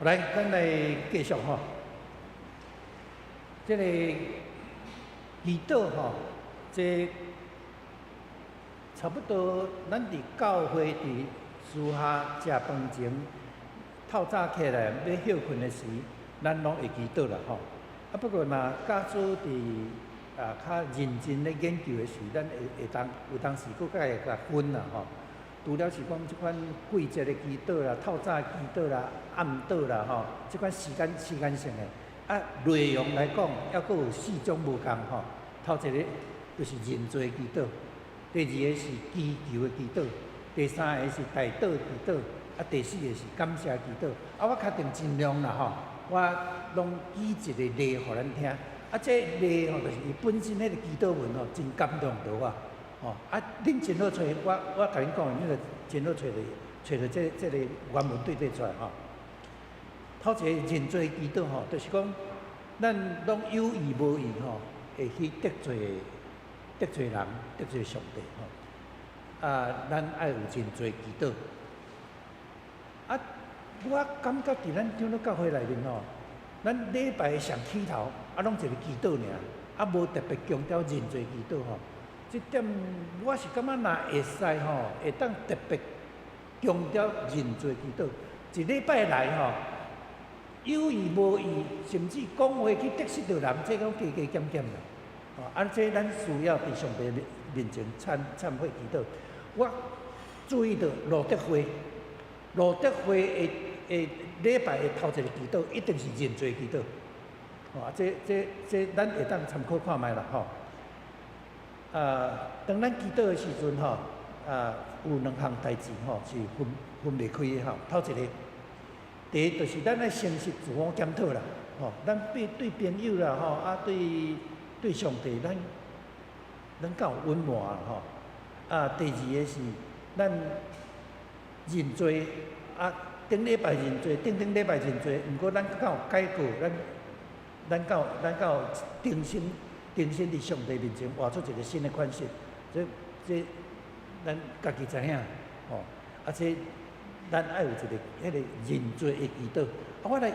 来，咱来继续吼。这个祈祷吼，这差不多咱伫教会伫私下食饭前，透早起来要休困的时，咱拢会祈祷啦吼。啊，不过若假使伫较认真咧研究的时，咱会当有当时佫会甲分啦吼。除了是讲即款季节的祈祷啦、透早的祈祷啦、暗祷啦吼，即款时间性的，啊内容来讲，还佫有4种无共吼。头一个就是认罪祈祷，第二个是祈求的祈祷，第三个是代祷祈祷，啊第四个是感谢祈祷。啊，我确定尽量啦吼，我拢举一个例互咱听。啊，这例吼就是伊本身迄个祈祷文吼，真感动到我。哦，啊，恁真好找，我甲恁讲，恁个真好找着这个原文对出来吼。头一个认罪祈祷吼，就是讲咱拢有意无意吼，会去得罪人、得罪上帝吼。啊，咱爱有认罪祈祷。啊，我感觉伫咱长老教会内面吼，咱礼拜上起头啊，拢一个祈祷尔，啊，无特别强调认罪祈祷吼。这点我是感觉若会使吼，会当特别强调认罪祈祷。一礼拜来吼，有意无意，甚至讲话去得失着人，这讲加减减啦。哦，啊，这咱需要伫上帝面前忏悔祈祷。我注意到路德会的礼拜的头一个祈祷，一定是认罪祈祷。哦，这咱会当参考看卖啦吼。当咱祈祷的时阵吼，有2项代志吼是分袂开的吼。头一个，第一就是咱爱诚实自我检讨啦，吼，咱对朋友啦吼，啊对上帝，咱敢有温柔啦吼。第二个是咱认罪，顶礼拜认罪，顶礼拜认罪，毋过咱敢有改过，咱敢有定心伫上帝面前活出一个新的款式，这咱家己知影吼，这咱爱有一个迄个认罪的祈祷。我来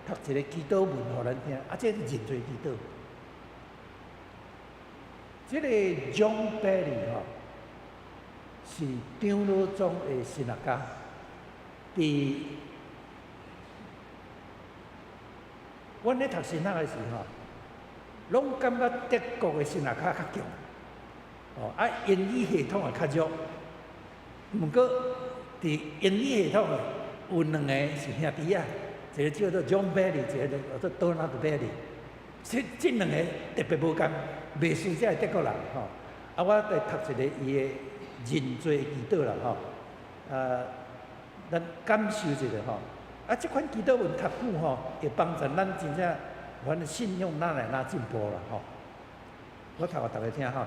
读一个祈祷文互咱听，这是认罪祈祷。这个 John Barry 吼，是长老宗的神学家，伫阮咧读神学的时候，拢感觉德国的神学家较强，英语系统也较弱。毋过伫英语系统有2个是兄弟啊，一个叫做 John Barry， 一个叫做 Donald Barry。这2个特别无共，袂输这德国人吼。我来读一个伊的认罪祈祷啦吼。咱感受一下吼。这款祈祷文读久吼，会帮助咱真正。反正信用哪来哪进步啦吼！我读互大家听吼。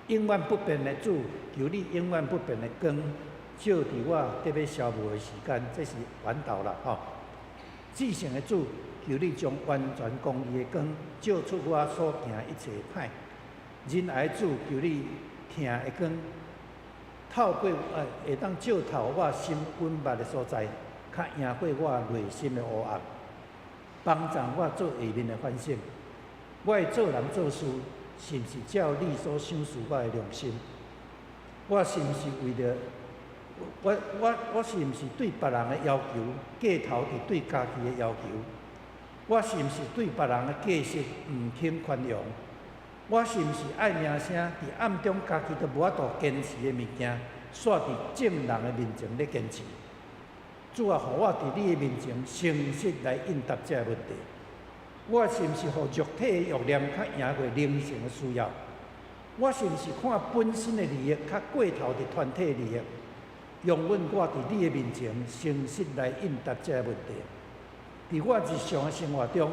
永远不变的主，求你永远不变的光，照伫我得要消磨的时间，这是完道啦吼。至圣的主，求你将完全公义的光，照出我所行一切歹。仁爱主，求你听会光，透过会当照透我心温密的所在，较赢过我内心的黑暗，帮助我做下面的反省。我的做人做事，是毋是照你所想事我的良心？我是毋是为着我是毋是对别人的要求，过头伫对家己的要求？我是毋是对别人的过失毋肯宽容？我是毋是爱名声伫暗中家己都无法度坚持的物件，煞伫众人的面前咧坚持？主啊，互我伫你的面前诚实来应答这问题。我是毋是互肉体的欲念较赢过灵性的需要？我是毋是看本身的利益较过头伫团体利益？容阮我伫你的面前诚实来应答这问题。伫我日常的生活中，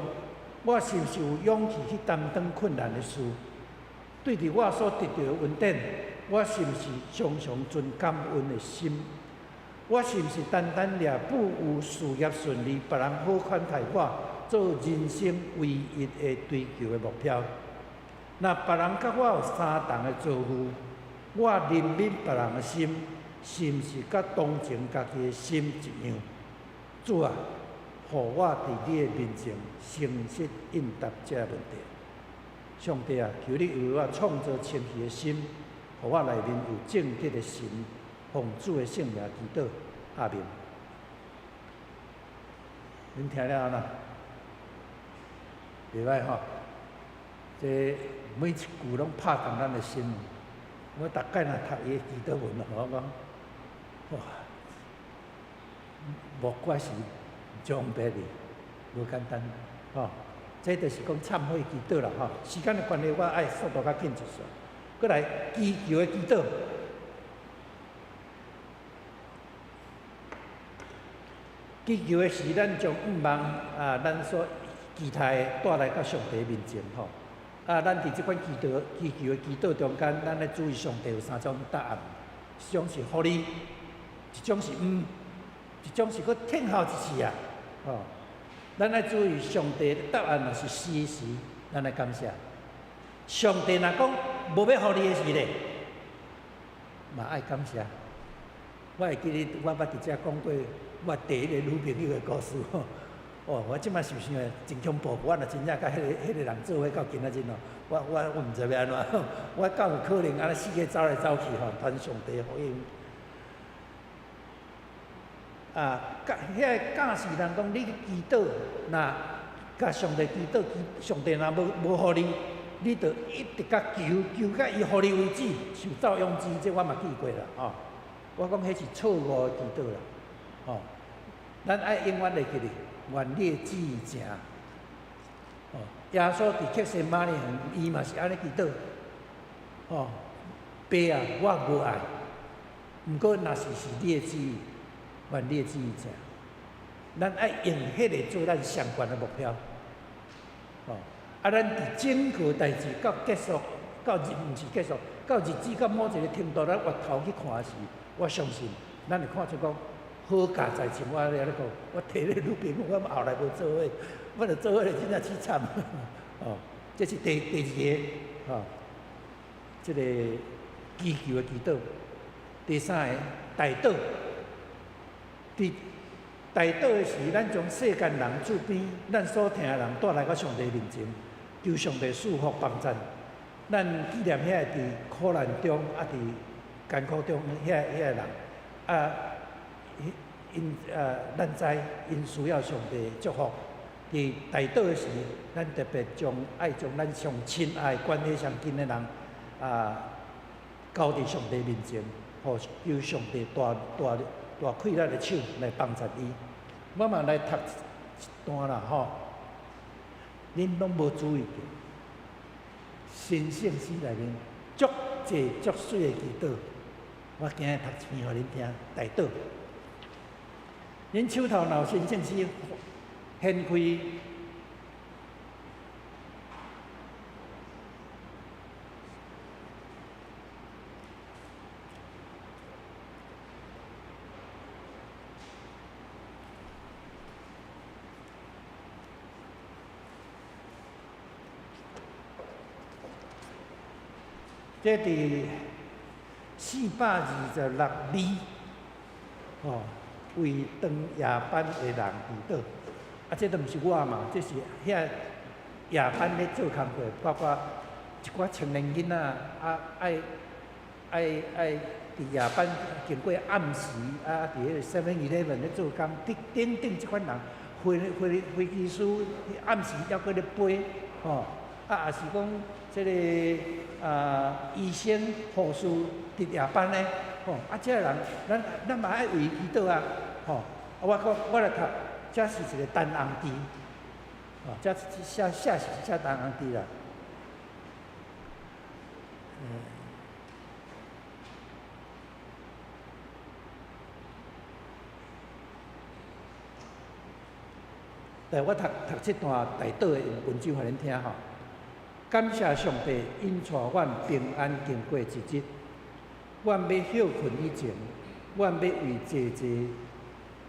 我是毋是有勇气去担当困难的事？对伫我所得到的恩典，我是毋是常常存感恩的心？我是毋是单单掠不有事业顺利，别人好款待我，做人生唯一的追求的目标。若别人甲我有相同的遭遇，我怜悯别人的心，是毋是甲同情家己的心一样？主啊，互我伫你的面前诚实应答这问题。上帝啊，求你为我创造清晰的心，互我内面有正直的心，奉主的圣名祈祷，阿明。恁听了安怎？袂歹吼，这每一句拢拍动咱的心。我大概若读伊的祈祷文，我讲，哇，无怪是上辈哩，无简单，吼。这就是讲忏悔祈祷啦，吼。时间的关系，我爱速度较紧一些。过来祈求的祈祷。祈求的是咱将愿望咱所期待的带来到上帝面前吼。咱伫即款祈求的祈祷中间，咱咧注意上帝有三种答案，一种是互你，一种是一种是佫听候一次啊，吼。咱爱注意上帝的答案若是是时，咱来感谢。上帝若讲无要互你的是咧，嘛爱感谢。我会记得我捌伫遮讲过。我第一个女朋友的故事吼，哦，我即摆想想诶，真恐怖！我若真正甲迄个人做伙到今仔日哦，我毋知要安怎，我敢有可能安尼四界走来走去吼，传上帝福音。遐个教士人讲，你祈祷，若甲上帝祈祷，上帝若无互你，你着一直甲求甲伊互你为止，受造用之，这我嘛记过啦，吼。我讲迄是错误的祈祷啦。哦，咱爱永远会记哩，愿你的旨意成。哦，耶稣伫克西马尼园，伊嘛是安尼祈祷。哦，爸啊，我无爱，毋过若是你的旨意，愿你的旨意成。咱爱用迄个做咱上悬的目标。哦，咱伫整个代志到结束，到毋是结束，到日子到某一个程度，咱回头去看时，我相信咱会看出讲。好佳在前，我咧讲，我摕咧女朋友，我后来无做伙，我著做伙咧，真正凄惨。哦，这是第二个，哦，这个祈求的祈祷。第三个代祷，伫代祷的是咱将世间人厝边，咱所听的人带来到上帝面前，求上帝赐福帮助。咱纪念遐伫苦难中，伫艰苦中遐个人，咱知因需要上帝的祝福。伫代祷的时，咱特别爱将咱上亲爱、关系上近的人，交伫上帝面前，互求上帝大开咱的手来帮助伊。我嘛来读一段啦，吼，恁拢无注意到，新圣诗内面足济足水的祈祷。我今日读一篇互恁听，代祷。恁手头若有新圣诗，掀开。这伫426字，哦，为当夜班的人祈祷。这都毋是我嘛，这是遐夜班咧做工课，包括一寡青年囡仔，爱伫夜班经过暗时，伫迄个 7-11咧做工，等即款人，飞机师暗时还搁咧飞，吼，也是讲这个医生、护士伫夜班咧，吼，这个人，咱嘛爱为伊祈祷啊，吼，我来读，这是一个单红字，哦，这写是写单红字啦，来，我读这段代祷的文章互恁听吼。感谢上帝，因带阮平安经过一日。阮要休困以前，阮要为济济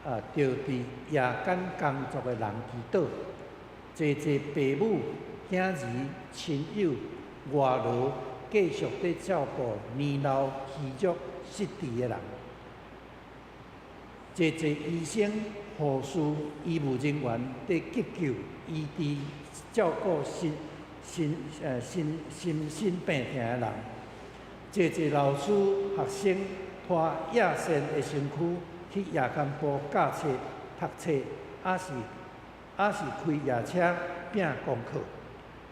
着伫夜间工作的人祈祷，侪侪父母、兄儿、亲友、外劳，继续伫照顾年老虚弱失智的人。侪侪医生、护士、医务人员伫急救、医治、照顾身病痛的人。侪侪老师、学生拖野线的身躯去夜间部教册、读册，也是开夜车拼功课。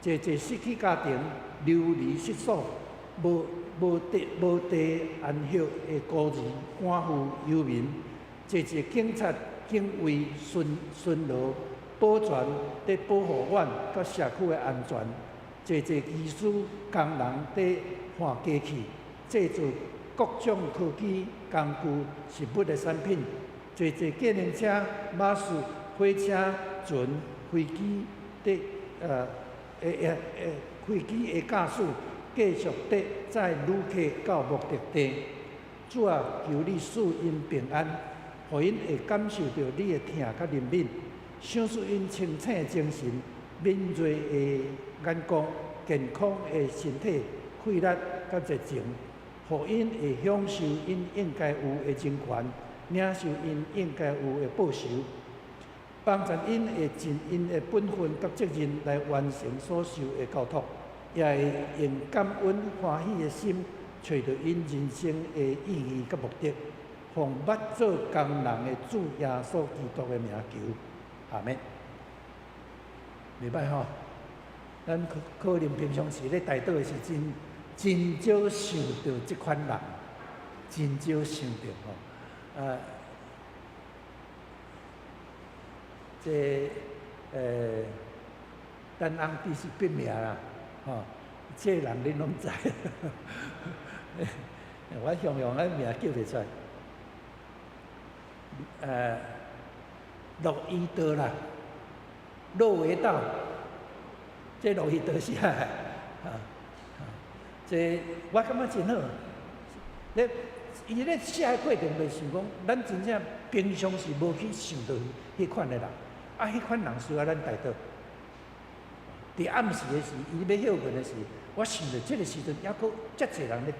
侪侪失去家庭、流离失所、无地安息的孤儿、寡妇、游民。侪侪警察、警卫巡逻保全，伫保护阮甲社区的安全。侪侪技术工人伫换机器，制作各种科技工具、食物的产品。侪侪计程车、巴士、火车、船、飞机的飞机的驾驶，继续地载旅客到目的地。主啊，求你赐因平安，互因会感受到你的疼甲怜悯，赏赐因清醒的精神、敏锐的眼光、健康的身体、气力甲热情，互因会享受因应该有的人权，领受因应该有的报酬，帮助因会尽因的本分甲责任来完成所受的交托，也会用感恩欢喜的心，找到因人生的意义甲目的。奉捌做工人的主耶稣基督的名求，阿门。袂歹吼，咱可能平常时咧带倒的时真少想到即款人，真少想到吼。咱翁弟是别名啦，吼，这人恁拢知。我常常个名叫袂出来。陆一德啦，陆维道，这陆一德是这我感觉真好。咧，伊咧写的过程就想讲，咱真正平常是无去想到迄款的人，迄款人需要咱带到。伫暗时的时，伊要休困的时，我想着这个时阵，还佫遮侪人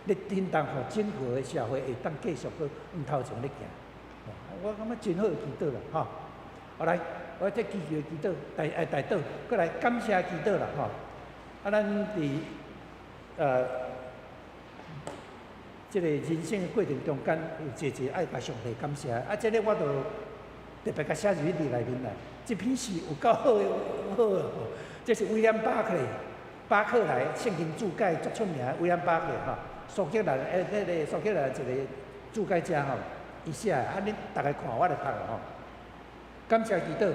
咧叮当互整个的社会会当继续佫往头前咧行。我感觉真好的祈祷啦，吼！好来，我这祈求的祈祷，大祷，过来感谢祈祷啦，吼！咱伫这个人生的过程中间，有侪侪爱甲上帝感谢。这个我就特别甲写入去里面来。这篇诗有够好的，这是威廉巴克莱圣经注解足出名的威廉巴克吼，苏格兰苏格兰一个注解者吼。伊写恁大家看我来读吼。感谢祈祷，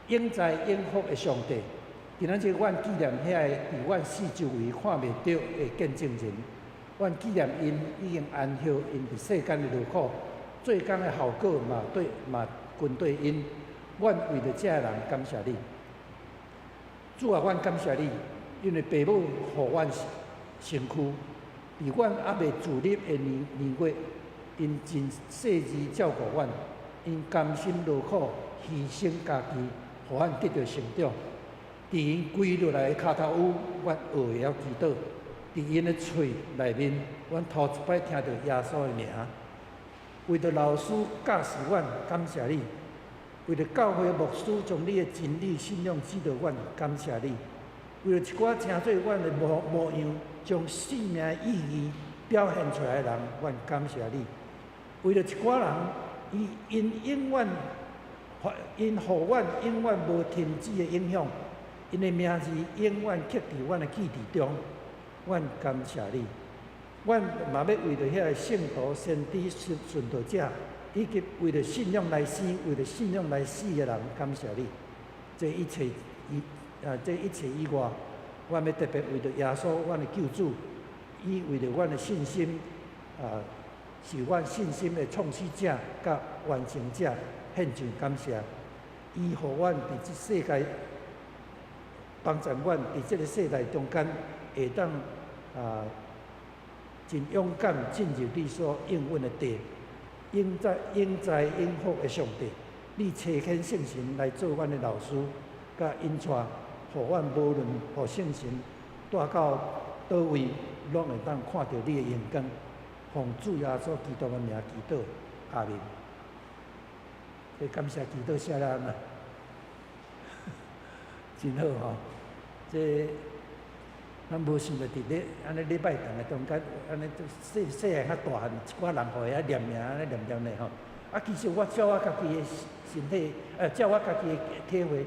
永在永福的上帝，今仔日阮纪念遐个伫阮四周围看袂到的见证人，阮纪念因已经安息因伫世间的劳苦，最工的效果嘛均对因。阮为着这人感谢你，主啊，阮感谢你，因为父母互阮身躯，伫阮还未自立的年月。因真细致照顾阮，因甘心劳苦，牺牲家己，互阮得到成长。伫因跪落来的骹头舞，阮学会了祈祷；伫因的喙内面，阮头一摆听到耶稣的名。为着老师教示阮，感谢你；为着教会牧师将你的真理信仰指导阮，感谢你；为着一寡诚做阮的模样，将生命的意义表现出来的人，阮感谢你。为了一寡人，因永远，因互阮永远无停止的影响，因的名字永远刻伫阮的记忆中。阮感谢你，阮嘛要为着遐个圣徒、先知、顺道者，以及为了信仰来生、为了信仰来死的人，感谢你。这一切以外，阮要特别为着耶稣，阮的救主，以为着阮的信心，是阮信心的创始者、甲完成者，献上感谢。伊互阮伫即世界，帮助阮伫即个世代中间，会当真勇敢进入你所应允的地。永在永福的上帝，你差遣圣神来做阮的老师，甲引带，互阮无论互圣神带到倒位，拢会当看到你的阳光。奉主耶稣基督的名祈祷，阿门。所以感谢祈祷谢咱啊，真好吼、这咱无想到伫咧安尼礼拜堂的中间，安尼细汉较大汉一寡人互伊遐念名安尼念咧吼。啊，其实我照我家己的身体，照我家己的体会，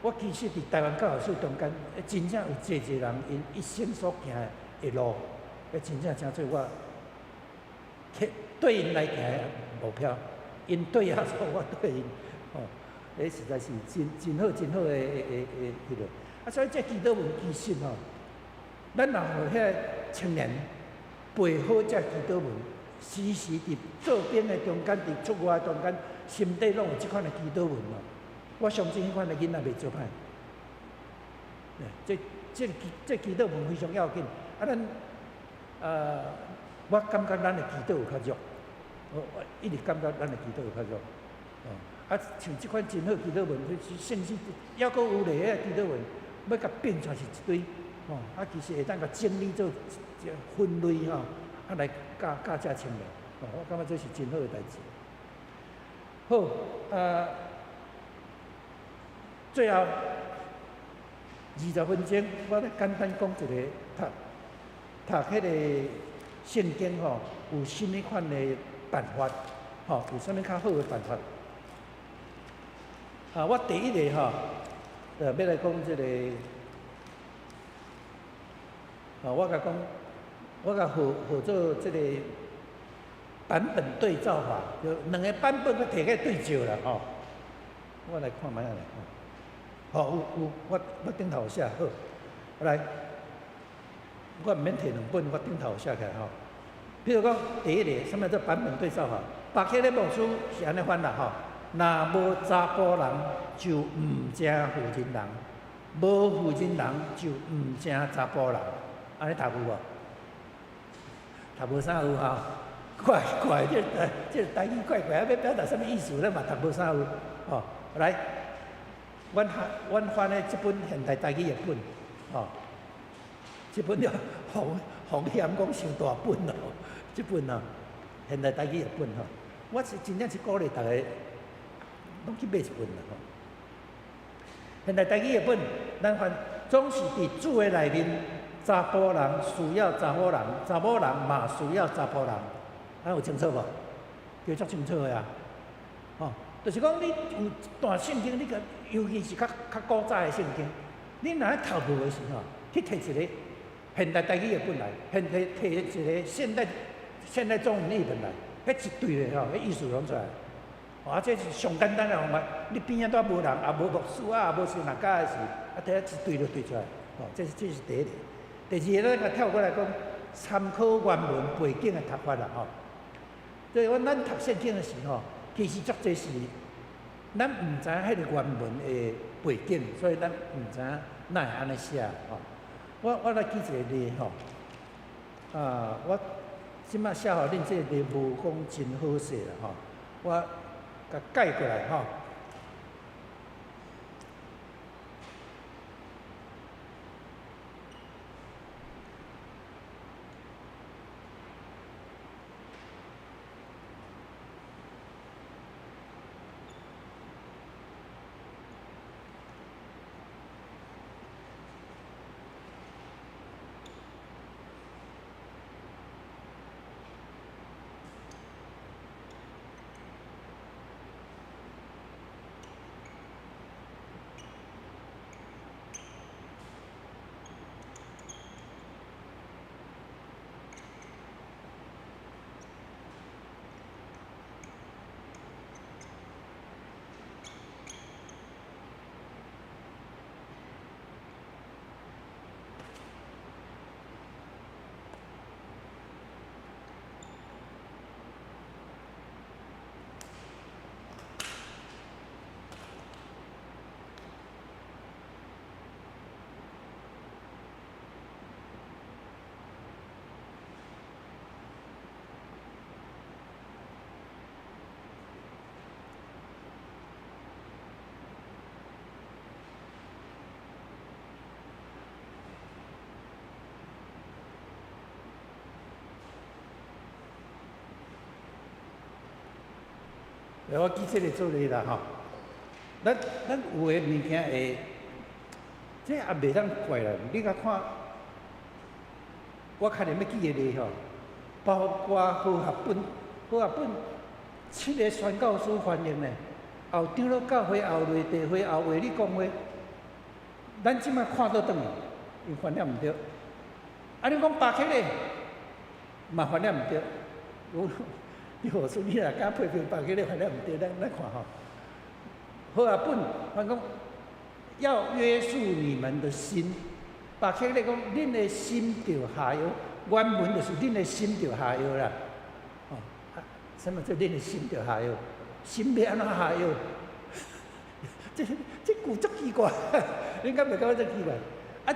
我其实伫台湾教会中间，真正有济人因一生所行的路，真正诚做我对因来行的目标。因对啊，所以我对因，吼，实在是真好真好的迄落。啊，所以这祈祷文其实吼，咱若互遐青年背好这祈祷文，时时伫做兵的中间，伫出外中间，心底拢有即款的祈祷文咯。我相信迄款的囡仔袂做歹。这祈祷文非常要紧。啊，咱我感觉咱的祈祷有较弱。我一直感觉咱的祈祷有较弱，啊，像即款真好祈祷文，甚至还阁有咧迄祈祷文，要甲变出是一堆，啊，其实会当甲整理做分类啊来教这青年，我感觉这是真好的代志。好，最后20分钟，我来简单讲一个读迄个圣经吼，有甚物款的办法，有啥物较好的办法？我第一个要来讲这个，我甲合作这个版本对照法，就两个版本我摕起对照啦，我来看卖下来，有我顶头有写好，来，我毋免摕两本，我顶头有写起来譬如讲，第一个，什么叫版本对照法？白克的牧师是安尼翻啦，若无查甫人就毋正妇人人，无妇人人就毋正查甫人，安尼读有无？读无啥有怪，这台语怪，要表达什么意思？咱嘛读无啥有，来，阮翻的这本现代台语译本，这本了风险讲伤大本咯。这本现代台语译本我是真正是鼓励大家拢去买一本啦现代台语译本，咱看总是伫主的内面，查甫人需要查某人，查某人嘛需要查甫人，有清楚无？叫足清楚的就是讲你有一段圣经，你个尤其是较古早的圣经，你若咧读无的时去摕一个现代台语译本来，摕一个现代中文译本来，迄一对的迄意思拢出来。这是上简单的方法。你边仔都无人，也无牧师也无神学家的时，摕一对就对出来。这是第一个。第二个，咱跳过来讲，参考原文背景的读法啦所以咱读圣经的时其实足侪是咱毋知影迄个原文的背景，所以咱毋知影哪会安尼写我来举一个例我即摆写互恁这个例无讲真好势啦我甲改过来我记这个做例啦吼，咱有诶物件会，这也袂当怪啦。你甲看，我看连要记诶例吼，包括好学本7个宣教书翻译呢，后长老教会、后内地会、后卫理讲话，咱即摆看倒转去，伊翻译毋对。啊，你讲巴克咧，嘛翻译毋对。你何说你若敢批评巴克咧翻译毋对，咱看吼。好学本反讲要约束你们的心，巴克咧讲恁的心着下游，原文就是恁的心着下游啦。哦，啊，什么叫恁的心着下游？心要安怎下游？这句足奇怪，恁敢袂感觉足奇怪？啊，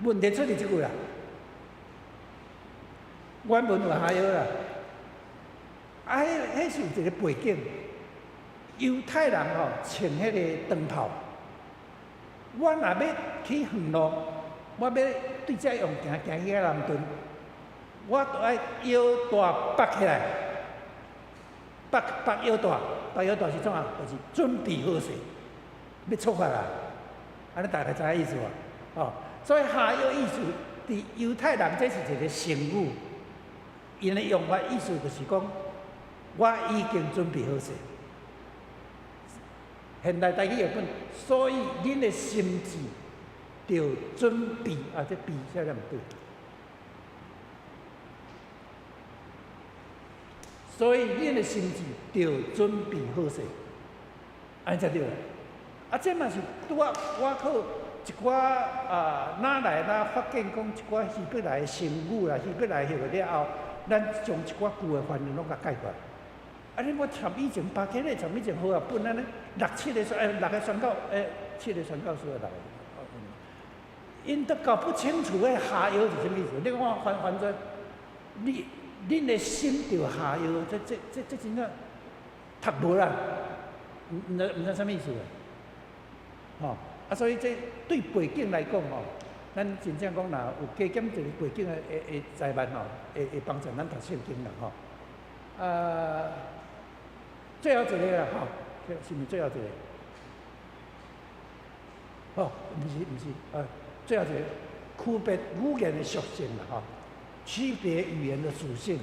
问题出伫即句啦。原文有下游啦，啊，迄是有一个背景，犹太人吼穿迄个长袍，我若要去远路，我要对遮用行去南屯，我着爱腰带绑起来，绑腰带是怎啊？就是准备好势，要出发啦。安尼大家知影意思无？哦，所以下腰意思，伫犹太人这是一个成语。因的用法意思就是讲，我已经准备好势。现代台语译本，所以恁的心智就准备啊，这备写了毋对。所以恁的心智就准备好势，安才对啦。啊，这嘛是拄啊，我靠一寡哪来发现讲一寡希伯来的成语啦，希伯来学了后。咱将一寡句的翻译拢甲解决。啊，你我参以前巴克咧，参以前好啊，本安尼6个宣教，7个宣教书的6个，因都搞不清楚迄下游是啥物意思。你看翻做，恁的心着下游，这真正读无啦，毋知啥物意思啊？吼，啊，所以这对背景来讲吼。咱真正讲，若有加减一个背景的财万吼，会帮助咱读圣经啦吼。最后一个啦吼，是毋是最后一个？哦，毋是，最后一个区别语言的属性啦吼，区别语言的属性。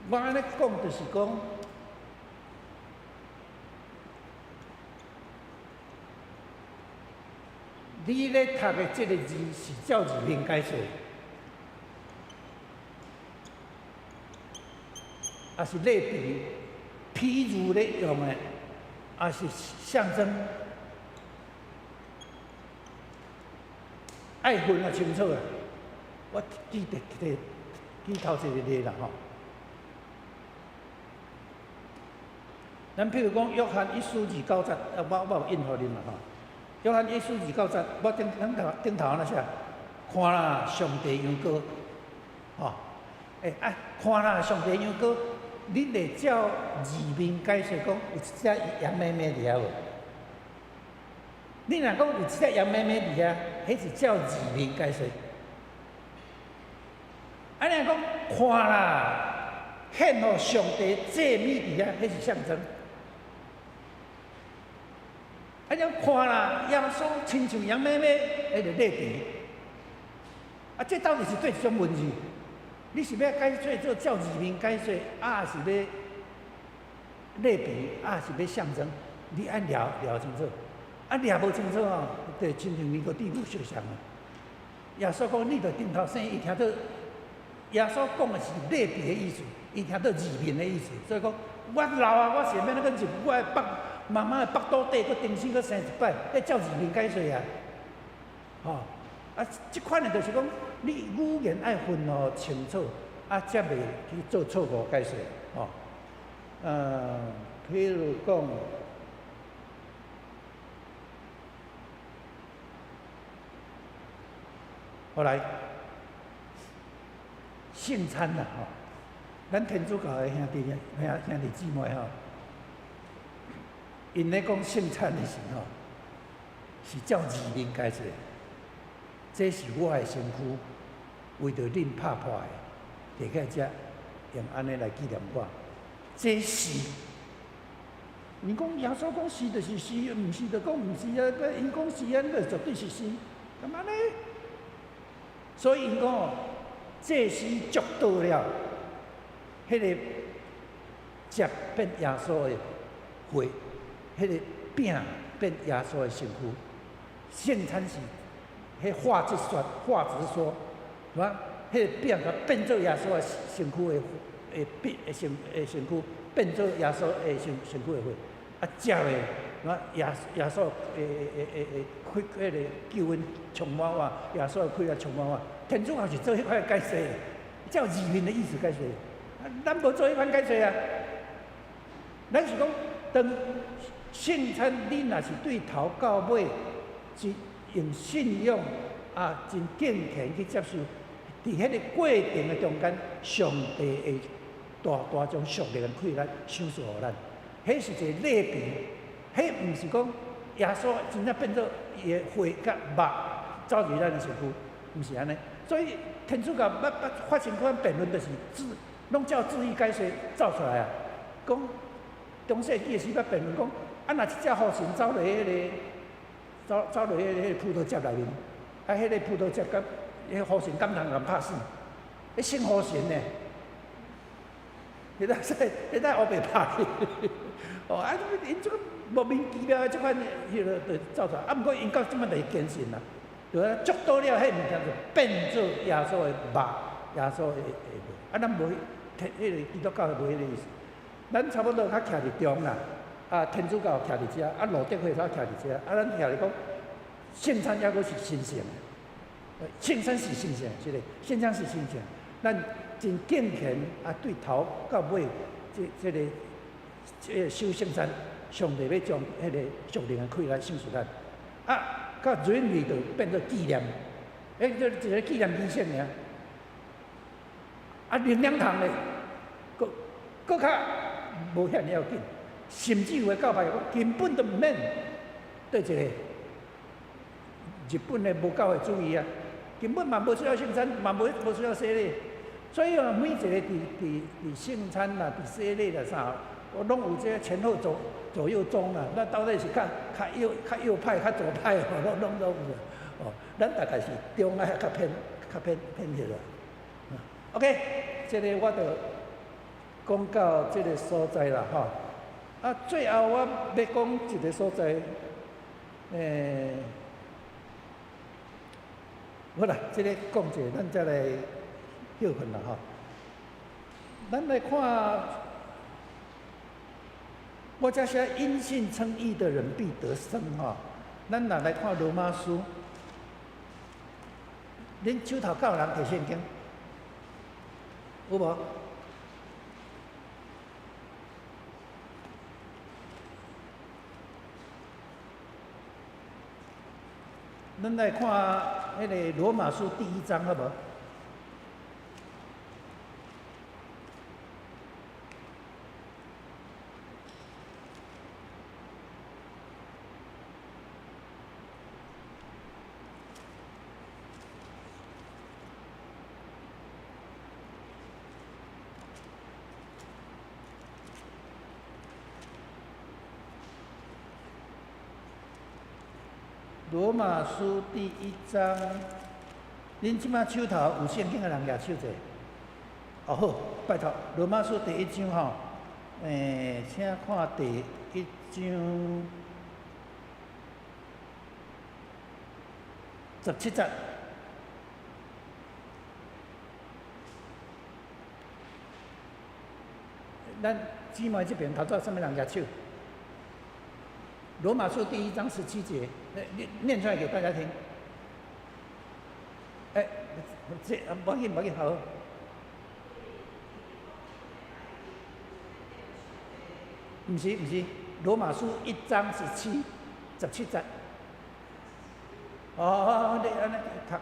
我安尼讲就是讲。你咧读的这个字是照字面解说，也是类比、譬如咧用的，也是象征。爱分啊清楚啊，我记头一个例啦吼。咱譬如讲约翰1书29节，我有印互恁嘛吼。约翰1书29节，我顶头安怎写？看啦，上帝羊羔，吼，看啦，上帝羊羔，恁会照字面解说讲有一只羊妹妹伫遐无？你若讲有一只羊妹妹伫遐，迄是照字面解说。你若讲看啦，显互上帝祭米伫遐，迄是象征。你看啦，耶稣亲像羊妹妹，迄个类比。这到底是对一种文字？你是要解说做照字面解说，是要类比，是要象征？你爱了清楚。了无清楚吼，就亲像你个地母相像啊。耶稣讲，你着顶头生，伊听到耶稣讲的是类比的意思，伊听到字面的意思，所以讲我老啊，我是要那个入我的妈妈的腹肚底，佮重新佮生一摆，迄照字面解说啊，吼，即款的就是讲，你语言爱分哦清楚，才袂去做错误解说，吼，譬如讲，后来圣餐啦，吼，咱天主教的兄弟姊妹吼。因咧讲圣餐的时候，是照字面解说，这是我的身躯，为着恁拍破的，摕起来遮用安尼来纪念我。这是，你讲耶稣讲是就是是，毋是就讲毋是啊。因讲是啊，那绝对是是，干嘛呢？所以因讲哦，这是捉到了，迄个食变耶稣的血，迄个饼变耶稣的身躯。圣餐是，迄话直说，话直说，是吧？迄个饼甲变做耶稣的身躯的变身躯，变做耶稣的身躯的血。啊，食的，耶稣迄个救恩充满我，耶稣的血啊充满我。天主也是做迄款解释的，照字面的意思解释。咱无做迄款解释啊。咱是讲，当圣餐，你若是对头到尾，是用信仰啊，真敬虔去接受，伫迄个过程的中间，上帝会大将属灵的气力赏赐互咱。迄是一个礼品，迄毋是讲耶稣真正变做伊的血甲肉走入咱的身躯，毋是安尼。所以天主教捌发生款辩论，就是拢照字义解释造出来啊。讲中世纪时捌辩论讲，啊，若一只河神走落迄个走落迄个葡萄汁内面，啊，迄个葡萄汁甲迄个河神敢通人拍死？迄姓河神呢？迄搭说，迄搭黑白拍去。哦，啊，因即个莫名其妙的即款迄个就走出来，啊，毋过因到即摆就坚信啦，就啊捉到了迄物件就变做耶稣的肉，耶稣的血。啊，咱无迄个基督教无迄个意思，咱差不多较徛伫中啦，啊，天主教徛伫遮，啊，路德会较徛伫遮，啊，咱徛伫讲圣餐抑阁是神圣的，圣餐是神圣，是个圣餐是神圣，咱真敬虔啊，对头到尾，这个守圣餐，上帝要将迄个属灵的气来赏赐咱，啊，到人类就变做纪念，这一个纪念仪式尔，啊，灵粮堂咧，搁较无遐要紧，甚至有的教派讲根本都毋免对一个日本的无教会主义啊，根本嘛无需要圣餐，嘛无需要洗礼。所以啊，每一个伫圣餐啦、伫洗礼啦啥，我拢有这前后左右宗啦。咱到底是较右派、较左派哦，拢有哦。咱大概是中啊，较偏迄个。OK， 这个我就讲到这个所在啦，吼。啊，最后我要讲一个所在，好啦，这个讲者，咱再来。休困啦吼，咱来看，我这写因信称义的人必得生吼。咱若来看罗马书，恁手头敢有人摕圣经？有无？咱来看迄个罗马书第1章好无？罗马书第1章，恁即摆手头有圣经的人举手者。哦好，拜托，罗马书第1章吼，请看第1章17节。咱姊妹这边头早什么人举手？罗马书第1章17节，念出来给大家听。这无要紧，好。毋是，罗马书1章17节。哦，你安尼读。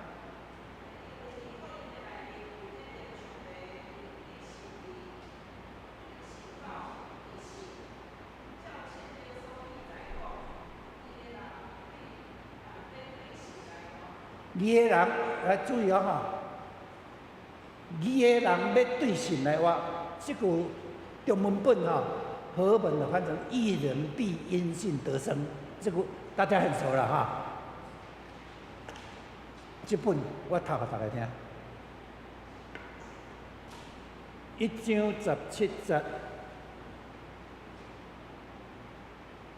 二个人来注意哦吼，义的人要对神来活，这句中文本和文的翻成义人必因信得生，这句大家很熟了哈。这本我读给大家听。1章17节，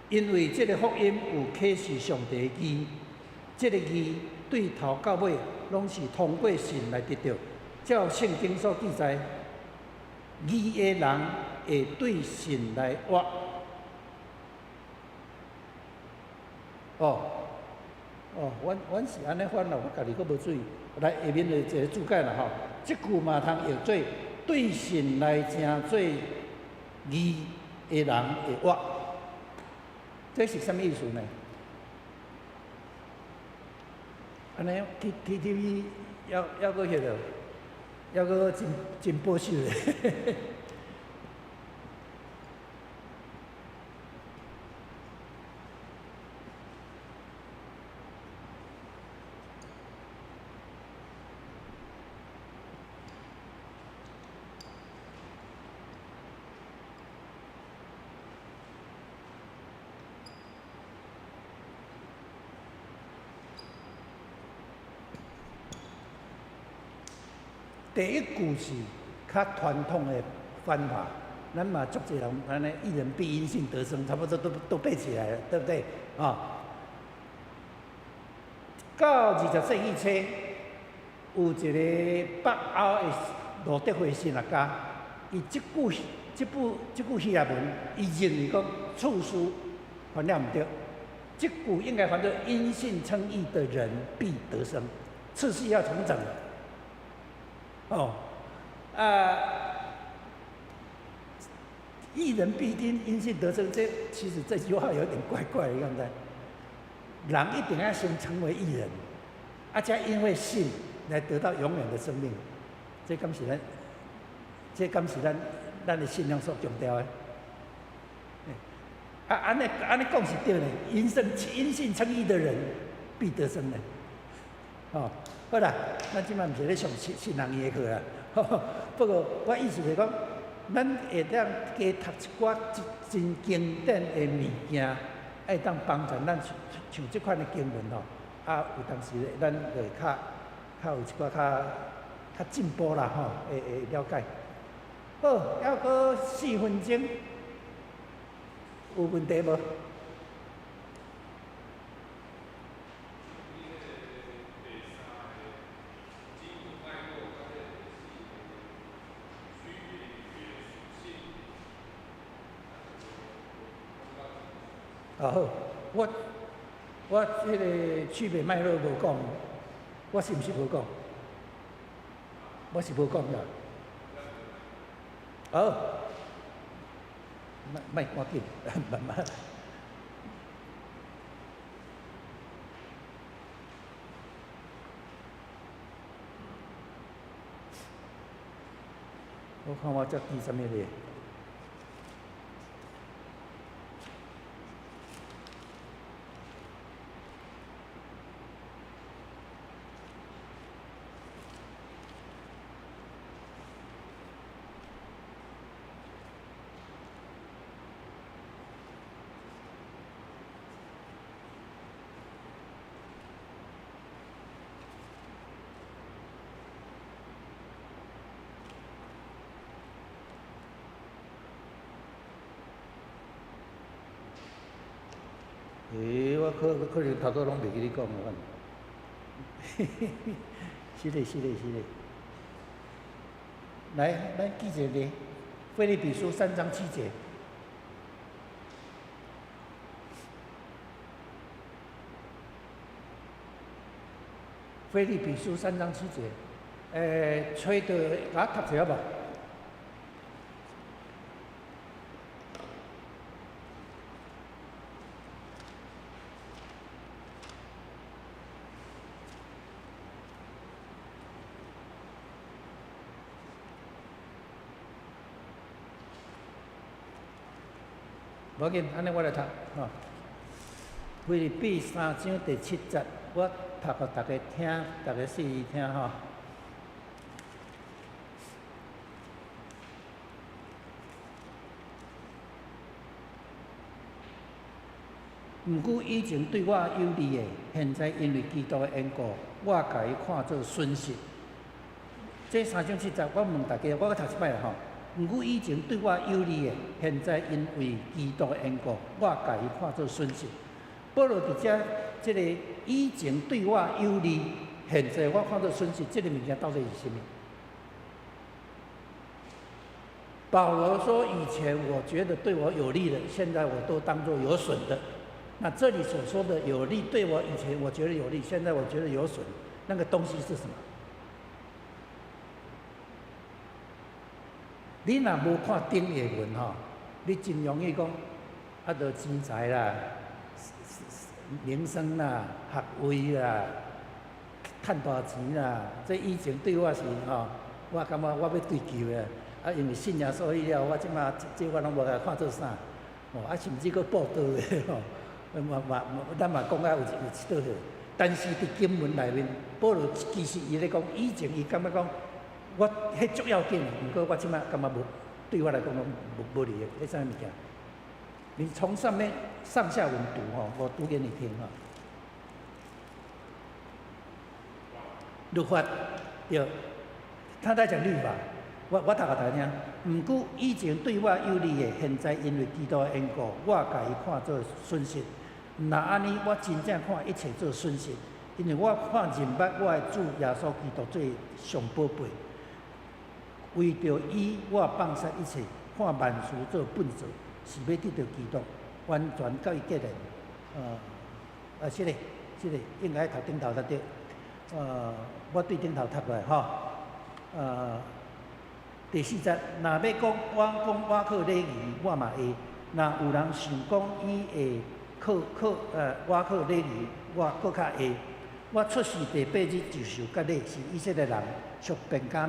因为这个福音有启示上帝的义，这个义对头到尾拢是通过信来得到。照圣经所记载，义的人会对神来活。阮是安尼翻啦，我家己阁无注意。来下面的一个注解啦吼，即句嘛通用做对神来正做义的人会活，这是什么意思呢？安尼 TTV 要阁迄个。要个真保守的。第一句是较传统的翻法，咱嘛足侪人安尼一人必因信得生，差不多都背起来了，对不对？到20世纪初，有一个北欧的路德会神学家，伊即句希腊文，伊认为讲处书翻了毋对，即句应该翻作因信称义的人必得生，次序要重整。义人必因信得生，其实这句话有点怪怪的样子。人一定要先成为义人，才因为信来得到永远的生命。这敢是咱的信仰所强调的。安尼讲是对的，因信称义的人必得生的。好啦，咱即摆毋是咧上信仰医的课啦。不过我意思是讲，咱会当加读一寡真经典的物件，爱当帮助咱像即款的经文有当时咱会较有一寡较进步啦会了解。好，还阁4分钟，有问题无？好，我迄个区别脉络无讲，我是毋是无讲？我是无讲啦。好，莫赶紧，慢慢来。我看我这记什么咧？我可能头拄拢袂记你讲了，是嘞。来，咱记一个，腓立比书3章7节。腓立比书3章7节，吹到甲我读一下无？无要紧，安尼我来读腓立比3章第7节，我读互大家听，大家细细听毋过以前对我有利的，现在因为基督的缘故，我甲伊看做损失。这3章7节，我问大家，我搁读一摆啦吼。毋过以前对我有利的，现在因为基督的缘故，我甲伊看做损失。保罗伫遮即个以前对我有利，现在我看做损失，这个物件到底是什么？保罗说：“以前我觉得对我有利的，现在我都当作有损的。”那这里所说的有利，对我以前我觉得有利，现在我觉得有损，那个东西是什么？你若无看顶下文吼，你真容易讲，啊，就钱财啦、名声啦、学位啦、趁大钱啦，这以前对我是吼，我感觉我要追求的。啊，因为信仰所以了，我即马这我拢无甲看做啥，哦，啊，甚至佫报道的吼，咱嘛讲啊有一道好，但是伫经文内面，保罗其实伊咧讲，以前伊感觉讲，我迄足要紧，毋过我即马感觉无，对我来讲无利的，迄啥物件？你从上下文读吼，我读给你听哈。律法，对，他在讲律法。我读互大家听。毋过以前对我有利的，现在因为基督的缘故，我甲伊看做损失。若安尼，我真正看一切做损失，因为我看认捌我的主耶稣基督做上宝贝。为着伊，我放下一切，看万事做本做，是要得到基督，完全甲伊结连。这个应该读顶头才对。我对顶头读来吼。第4节，若要讲我靠礼仪，我嘛会；若有人想讲伊会我靠礼仪，我搁较会。我出世第8日就受割礼，是以色列人，属便雅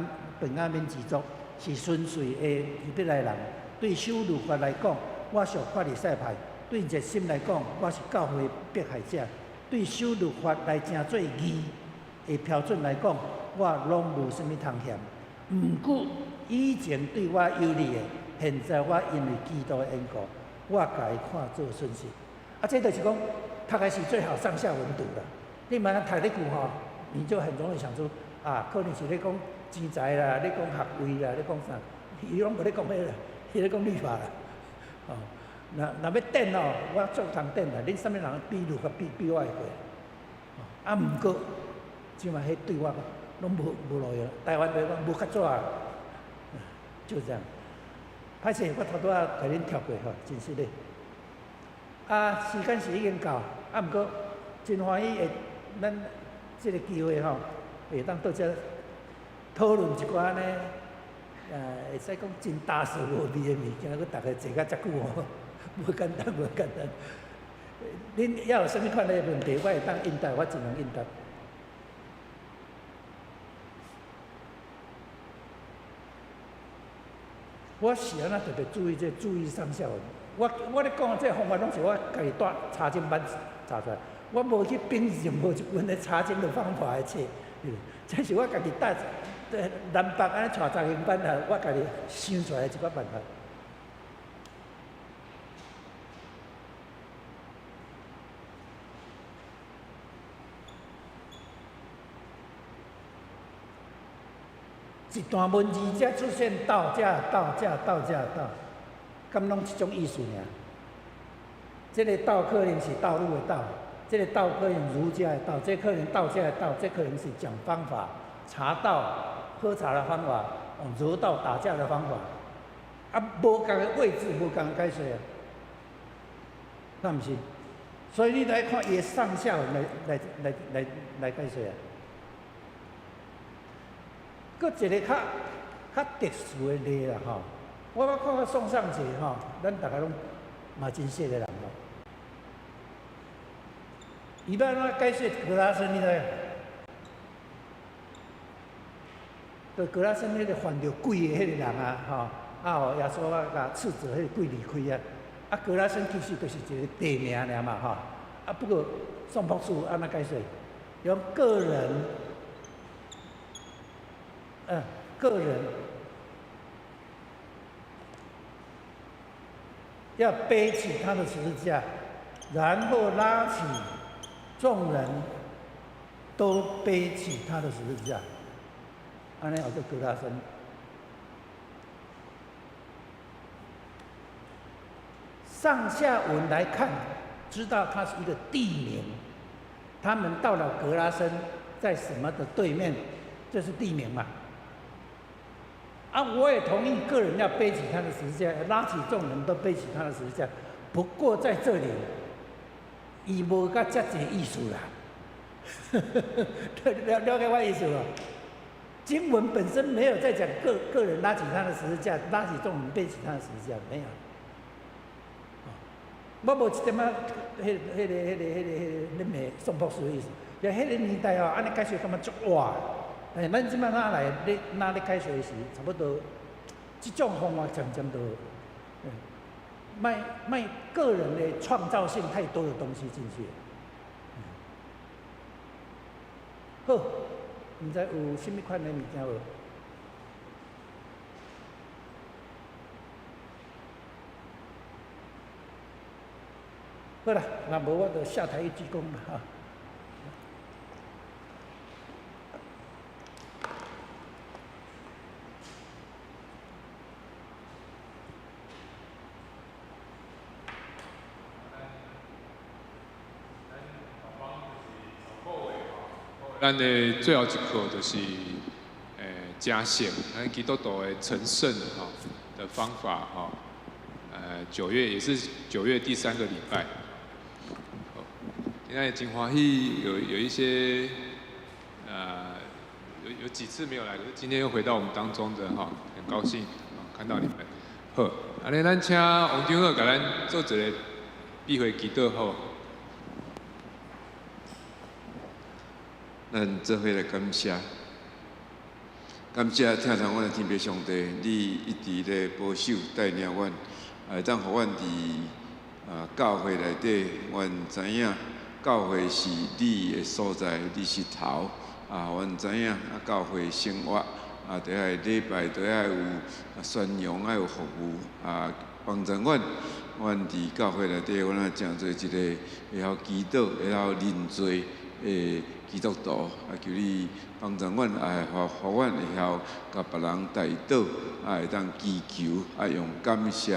悯之族，是顺遂的希伯来人。对守律法来讲，我属法利赛派；对热心来讲，我是教会迫害者；对守律法来成做义的标准来讲，我拢无啥物通嫌。毋过以前对我有利的，现在我因为基督的缘故，我甲伊看做损失。啊，这就是讲，读的是最好上下文读的。你慢慢读咧句吼，你就很容易想出啊，可能是咧讲钱财啦，咧讲学位啦，咧讲啥？伊拢无咧讲迄啦，伊咧讲律法啦。哦，若要等哦，我足通等啦。恁啥物人比律法比我会过？啊，毋过，即嘛迄对我拢无路用。台湾话讲无较早啊。就这样，歹势，我头拄仔甲恁跳过吼，真实咧。啊，时间是已经到，啊，毋过真欢喜会，咱即个机会吼，会当到遮讨论一寡呢，会使讲真大事无味的物件，佮大家坐甲遮久吼，无简单，无简单。恁要有啥物款的问题，我会当应答，我尽量应答。我是安那特别注意上下文。我咧讲这个方法，拢是我家己带查经班查出来。我无去编任何一本咧查经的方法的册，这是我家己带南北安尼带查经班啊，我家己想出来的一个办法。一段文字才出现道价，咁拢一种意思尔。这个道可能是道路的道，这个道可能儒家的道，这可能道家的道，这可能是讲方法，茶道、喝茶的方法，柔道打架的方法。啊，无共个位置，无共个解说啊，那毋是？所以你来看伊上下文来解说啊。搁一个较特殊的例啦吼，我看到宋尚节吼，咱大家拢嘛真熟的人咯。伊要安怎解说格拉森，你知？就格拉森迄个犯着鬼的迄个人啊，吼，耶稣甲斥责迄个鬼离开啊。啊，格拉森其实就是一个地名尔嘛，吼。啊，不过宋博士安怎解说？用个人。个人要背起他的十字架，然后拉起众人都背起他的十字架，安尼叫做格拉森。上下文来看，知道它是一个地名。他们到了格拉森，在什么的对面？这是地名嘛？啊，我也同意个人要背起他的十字架，拉起众人都背起他的十字架。不过在这里，伊无甲遮济意思啦。了解我意思无？经文本身没有在讲个人拉起他的十字架，拉起众人背起他的十字架，没有。我无一点仔，恁的宋博士的意思。就迄个年代哦，安尼解说感觉足哇。咱即摆哪来咧解说时，差不多，即种方法渐渐都，卖个人的创造性太多的东西进去。好，毋知有甚物款的物件无？好啦，那无我就下台一鞠躬了哈。咱的最后一课就是，加线，咱基督徒的成圣哈的方法哈，9月也是9月第3个礼拜。现在金华喜有一些有几次没有来，可是今天又回到我们当中的哈，很高兴看到你们。好，安尼咱请王长老给咱做一个闭会祈祷好。咱做伙来感谢，感谢听从阮的天父上帝，你一直咧保守带领阮，当互阮伫教会内底，阮知影教会是你的所在，你是头，阮知影教会生活就爱礼拜都爱有宣扬，爱有服务，帮助阮伫教会内底，阮也诚做一个会晓祈祷、会晓认罪的基督徒，求你帮助阮，互阮会晓甲别人代祷，会当祈求，用感谢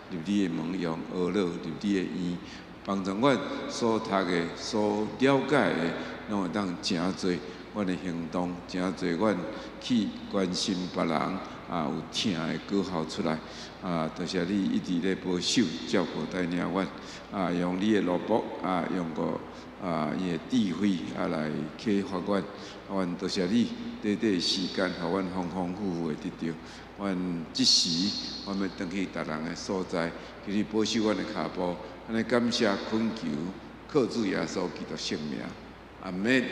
入你的门，用恶乐入你的院，帮助阮所读的、所了解的，拢会当诚侪。阮的行动诚侪，阮去关心别人，有疼的果效出来。多谢你一直咧保守、照顾、带领阮，用你的罗卜，用过伊的智慧来启发阮。阮多谢你，短短的时间，互阮丰丰富富的得到。阮即时，阮要转去别人的所在，求你保守阮的脚步。安尼感谢、恳求，靠主耶稣基督圣名，阿门。